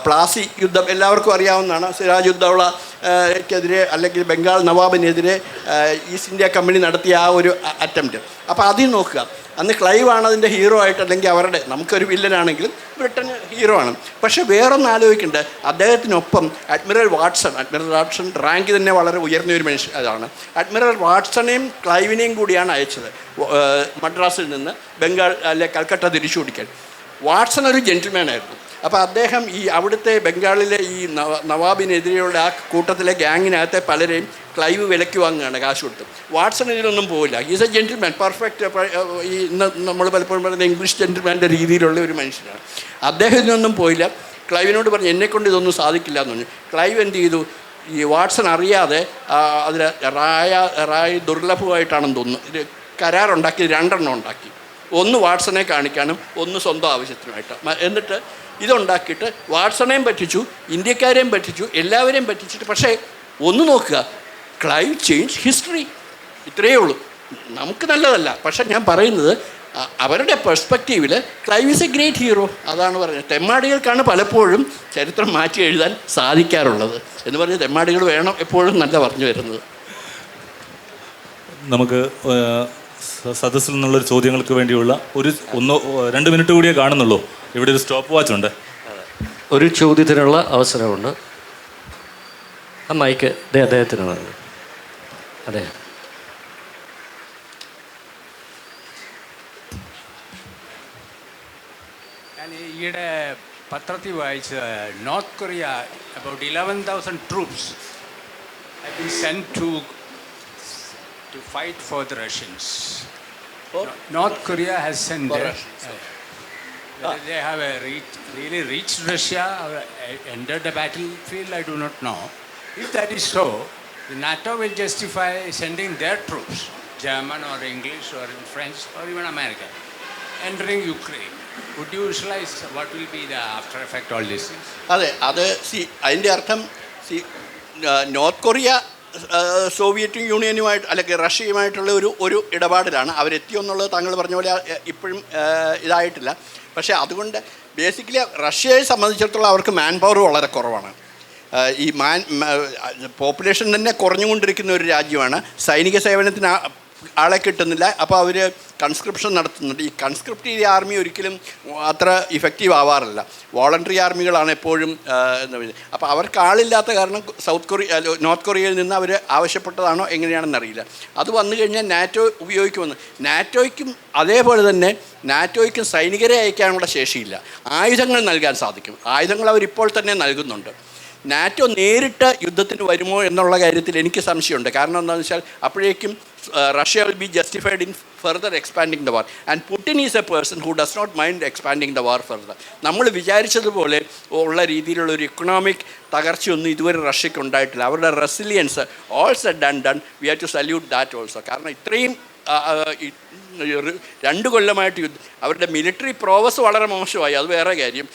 S2: പ്ലാസി യുദ്ധം എല്ലാവർക്കും അറിയാവുന്നതാണ്. സിറാജ് ഉദ്ദൗളക്കെതിരെ അല്ലെങ്കിൽ ബംഗാൾ നവാബിനെതിരെ ഈസ്റ്റ് ഇന്ത്യ കമ്പനി നടത്തിയ ആ ഒരു അറ്റംപ്റ്റ്. അപ്പോൾ അതിൽ നോക്കുക, അന്ന് ക്ലൈവാണ് അതിൻ്റെ ഹീറോ ആയിട്ട്, അല്ലെങ്കിൽ അവരുടെ നമുക്കൊരു വില്ലനാണെങ്കിലും ബ്രിട്ടന് ഹീറോ ആണ്. പക്ഷേ വേറൊന്ന് ആലോചിക്കേണ്ടത്, അദ്ദേഹത്തിനൊപ്പം അഡ്മിറൽ വാട്സൺ റാങ്ക് തന്നെ വളരെ ഉയർന്ന ഒരു മനുഷ്യൻ അതാണ്. അഡ്മിറൽ വാട്സണെയും ക്ലൈവിനെയും കൂടിയാണ് അയച്ചത് മദ്രാസിൽ നിന്ന് ബംഗാൾ അല്ലെ കൽക്കട്ട തിരിച്ചു പിടിക്കാൻ. വാട്സൺ ഒരു ജെന്റിൽമാൻ ആയിരുന്നു. അപ്പോൾ അദ്ദേഹം ഈ അവിടുത്തെ ബംഗാളിലെ ഈ നവാബിനെതിരെയുള്ള ആ കൂട്ടത്തിലെ ഗ്യാങ്ങിനകത്തെ പലരെയും ക്ലൈവ് വിലയ്ക്ക് വാങ്ങുകയാണ് കാശ് കൊടുത്ത്. വാട്സൺ ഇതിലൊന്നും പോവില്ല. Is A gentleman, perfect. ഈ ഇന്ന് നമ്മൾ പലപ്പോഴും പറയുന്ന ഇംഗ്ലീഷ് ജെന്റിൽമാൻ്റെ രീതിയിലുള്ള ഒരു മനുഷ്യനാണ്. അദ്ദേഹം ഇതിനൊന്നും പോയില്ല. ക്ലൈവിനോട് പറഞ്ഞു എന്നെക്കൊണ്ട് ഇതൊന്നും സാധിക്കില്ല എന്ന് പറഞ്ഞു. ക്ലൈവ് എന്ത് ചെയ്തു, ഈ വാട്സൺ അറിയാതെ അതിൽ റായ ദുർലഭമായിട്ടാണെന്ന് തോന്നുന്നു ഇത് കരാറുണ്ടാക്കി, 2 എണ്ണം ഉണ്ടാക്കി. ഒന്ന് വാട്സനെ കാണിക്കാനും ഒന്ന് സ്വന്തം ആവശ്യത്തിനുമായിട്ട്. എന്നിട്ട് ഇതുണ്ടാക്കിയിട്ട് വാട്സണെയും പറ്റിച്ചു, ഇന്ത്യക്കാരെയും പറ്റിച്ചു, എല്ലാവരെയും പറ്റിച്ചിട്ട്. പക്ഷേ ഒന്ന് നോക്കുക, ക്ലൈവ് ചേഞ്ച് ഹിസ്റ്ററി. ഇത്രയേ ഉള്ളൂ. നമുക്ക് നല്ലതല്ല, പക്ഷേ ഞാൻ പറയുന്നത് അവരുടെ പെർസ്പെക്റ്റീവിൽ Clive is a great hero. അതാണ് പറയുന്നത്. തെമ്മാടികൾക്കാണ് പലപ്പോഴും ചരിത്രം മാറ്റി എഴുതാൻ സാധിക്കാറുള്ളത് എന്ന് പറഞ്ഞ് തെമ്മാടികൾ വേണം എപ്പോഴും നല്ല പറഞ്ഞു വരുന്നത്.
S1: നമുക്ക് സദസ്സിൽ നിന്നുള്ളൊരു ചോദ്യങ്ങൾക്ക് വേണ്ടിയുള്ള 1-2 മിനിറ്റ് കൂടിയേ കാണുന്നുള്ളൂ. ഇവിടെ ഒരു സ്റ്റോപ്പ് വാച്ച് ഉണ്ട്.
S3: ഒരു ചോദ്യത്തിനുള്ള അവസരമുണ്ട്. ആ മൈക്ക് അദ്ദേഹത്തിനാണ്. അതെ,
S4: ഞാൻ ഈയിടെ പത്രത്തിൽ വായിച്ച north Korea about 11,000 troops have been sent to fight for the Russians. North Korea has sent whether they have really reached Russia or entered the battlefield, I do not know. If that is so, the NATO will justify sending their troops, German or English or French or even American, entering Ukraine. Would you visualize what will be the after effect all this things?
S2: അതെ, അത് അതിൻ്റെ അർത്ഥം നോർത്ത് കൊറിയ സോവിയറ്റ് യൂണിയനുമായിട്ട് അല്ലെങ്കിൽ റഷ്യയുമായിട്ടുള്ള ഒരു ഇടപാടിലാണ് അവരെത്തിയെന്നുള്ളത് താങ്കൾ പറഞ്ഞ പോലെ ഇപ്പോഴും ഇതായിട്ടില്ല. പക്ഷേ അതുകൊണ്ട് ബേസിക്കലി റഷ്യയെ സംബന്ധിച്ചിടത്തോളം അവർക്ക് മാൻ പവർ വളരെ കുറവാണ്. ഈ പോപ്പുലേഷൻ തന്നെ കുറഞ്ഞുകൊണ്ടിരിക്കുന്ന ഒരു രാജ്യമാണ്. സൈനിക സേവനത്തിന് ആളെ കിട്ടുന്നില്ല. അപ്പോൾ അവർ കൺസ്ക്രിപ്ഷൻ നടത്തുന്നുണ്ട്. ഈ കൺസ്ക്രിപ്റ്റീവ് ആർമി ഒരിക്കലും അത്ര ഇഫക്റ്റീവ് ആവാറില്ല. വോളണ്ടറി ആർമികളാണ് എപ്പോഴും എന്ന് പറയുന്നത്. അപ്പോൾ അവർക്ക് ആളില്ലാത്ത കാരണം നോർത്ത് കൊറിയയിൽ നിന്ന് അവർ ആവശ്യപ്പെട്ടതാണോ എങ്ങനെയാണെന്നറിയില്ല. അത് വന്നു കഴിഞ്ഞാൽ നാറ്റോ ഉപയോഗിക്കുമെന്ന്. നാറ്റോയ്ക്കും അതേപോലെ തന്നെ നാറ്റോയ്ക്കും സൈനികരെ അയക്കാനുള്ള ശേഷിയില്ല. ആയുധങ്ങൾ നൽകാൻ സാധിക്കും. ആയുധങ്ങൾ അവരിപ്പോൾ തന്നെ നൽകുന്നുണ്ട്. നാറ്റോ നേരിട്ട് യുദ്ധത്തിന് വരുമോ എന്നുള്ള കാര്യത്തിൽ എനിക്ക് സംശയമുണ്ട്. കാരണം എന്താണെന്ന് വെച്ചാൽ അപ്പോഴേക്കും Russia will be justified in further expanding the war. And Putin is a person who does not mind expanding the war further. നമ്മൾ വിചാരിച്ചതുപോലെ ഉള്ള രീതിയിലുള്ള ഒരു ഇക്കണോമിക് തകർച്ചയൊന്നും ഇതുവരെ റഷ്യക്ക് ഉണ്ടായിട്ടില്ല. അവരുടെ resilience all said and done, we have to salute that also. കാരണം ഇത്രയും 2 കൊല്ലമായിട്ട് അവരുടെ മിലിറ്ററി പ്രോവസ് വളരെ മോശമായി, അത് വേറെ കാര്യം.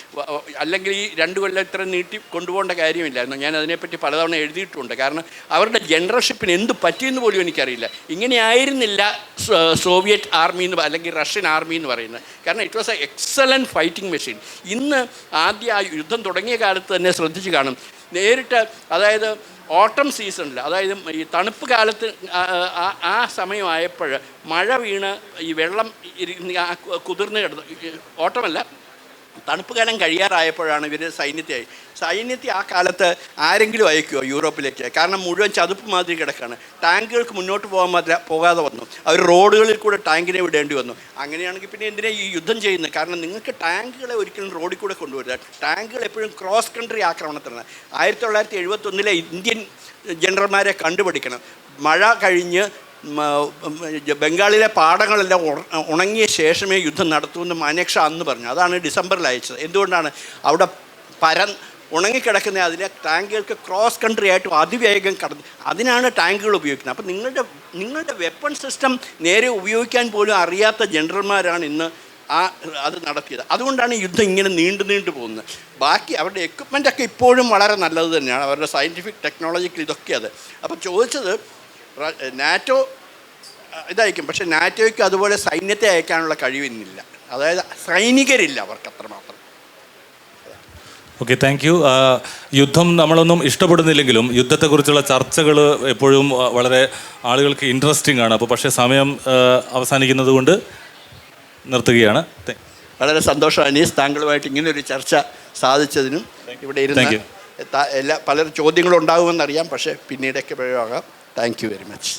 S2: അല്ലെങ്കിൽ ഈ 2 കൊല്ലം ഇത്ര നീട്ടി കൊണ്ടുപോകേണ്ട കാര്യമില്ലായിരുന്നു. ഞാൻ അതിനെപ്പറ്റി പലതവണ എഴുതിയിട്ടുണ്ട്. കാരണം അവരുടെ ജനറൽഷിപ്പിന് എന്ത് പറ്റിയെന്ന് പോലും എനിക്കറിയില്ല. ഇങ്ങനെയായിരുന്നില്ല സോവിയറ്റ് ആർമി എന്ന് അല്ലെങ്കിൽ റഷ്യൻ ആർമി എന്ന് പറയുന്നത്. കാരണം it was A excellent fighting machine. ഇന്ന് ആദ്യം ആ യുദ്ധം തുടങ്ങിയ കാലത്ത് തന്നെ ശ്രദ്ധിച്ച് കാണും, നേരിട്ട്, അതായത് ഓട്ടം സീസണിൽ, അതായത് ഈ തണുപ്പ് കാലത്ത് ആ സമയമായപ്പോൾ മഴ വീണ് ഈ വെള്ളം കുതിർന്ന് കിടന്ന്, ഓട്ടമല്ല തണുപ്പ് കാലം കഴിയാറായപ്പോഴാണ് ഇവർ സൈന്യത്തെ ആ കാലത്ത് ആരെങ്കിലും അയക്കുമോ യൂറോപ്പിലേക്ക്? കാരണം മുഴുവൻ ചതുപ്പ് മാതിരി കിടക്കുകയാണ്. ടാങ്കുകൾക്ക് മുന്നോട്ട് പോകാതെ വന്നു. അവർ റോഡുകളിൽ കൂടെ ടാങ്കിനെ വിടേണ്ടി വന്നു. അങ്ങനെയാണെങ്കിൽ പിന്നെ എന്തിനാ ഈ യുദ്ധം ചെയ്യുന്നത്? കാരണം നിങ്ങൾക്ക് ടാങ്കുകളെ ഒരിക്കലും റോഡിൽ കൂടെ കൊണ്ടുവരിക. ടാങ്കുകൾ എപ്പോഴും ക്രോസ് കൺട്രി ആക്രമണത്തിലാണ്. 1971 ഇന്ത്യൻ ജനറൽമാരെ കണ്ടുപിടിക്കണം. മഴ കഴിഞ്ഞ് ബംഗാളിലെ പാടങ്ങളെല്ലാം ഉണങ്ങിയ ശേഷമേ യുദ്ധം നടത്തുമെന്ന് മാനേക്ഷ അന്ന് പറഞ്ഞു. അതാണ് ഡിസംബറിൽ അയച്ചത്. എന്തുകൊണ്ടാണ്? അവിടെ ഉണങ്ങിക്കിടക്കുന്ന അതിലെ ടാങ്കുകൾക്ക് ക്രോസ് കൺട്രി ആയിട്ട് അതിവേഗം കടന്ന്, അതിനാണ് ടാങ്കുകൾ ഉപയോഗിക്കുന്നത്. അപ്പം നിങ്ങളുടെ വെപ്പൺ സിസ്റ്റം നേരെ ഉപയോഗിക്കാൻ പോലും അറിയാത്ത ജനറൽമാരാണ് ഇന്ന് അത് നടത്തിയത്. അതുകൊണ്ടാണ് യുദ്ധം ഇങ്ങനെ നീണ്ടു പോകുന്നത്. ബാക്കി അവരുടെ എക്വിപ്മെൻ്റൊക്കെ ഇപ്പോഴും വളരെ നല്ലത് തന്നെയാണ്, അവരുടെ സയൻറ്റിഫിക് ടെക്നോളജിക്കൽ ഇതൊക്കെ അത്. അപ്പോൾ ചോദിച്ചത് നാറ്റോ ഇതയക്കും, പക്ഷേ നാറ്റോയ്ക്ക് അതുപോലെ സൈന്യത്തെ അയക്കാനുള്ള കഴിവിന്നില്ല. അതായത് സൈനികരില്ല അവർക്ക് അത്രമാത്രം.
S1: Okay, thank you. യുദ്ധം നമ്മളൊന്നും ഇഷ്ടപ്പെടുന്നില്ലെങ്കിലും യുദ്ധത്തെക്കുറിച്ചുള്ള ചർച്ചകൾ എപ്പോഴും വളരെ ആളുകൾക്ക് ഇൻട്രസ്റ്റിംഗ് ആണ്. അപ്പോൾ പക്ഷേ സമയം അവസാനിക്കുന്നത് കൊണ്ട് നിർത്തുകയാണ്.
S2: വളരെ സന്തോഷം അനീസ്, താങ്കളുമായിട്ട് ഇങ്ങനൊരു ചർച്ച സാധിച്ചതിനും. ഇവിടെ ഇരുന്ന് പലരും ചോദ്യങ്ങളുണ്ടാകുമെന്നറിയാം, പക്ഷേ പിന്നീടൊക്കെ പ്രയോഗമാകാം. Thank you very much.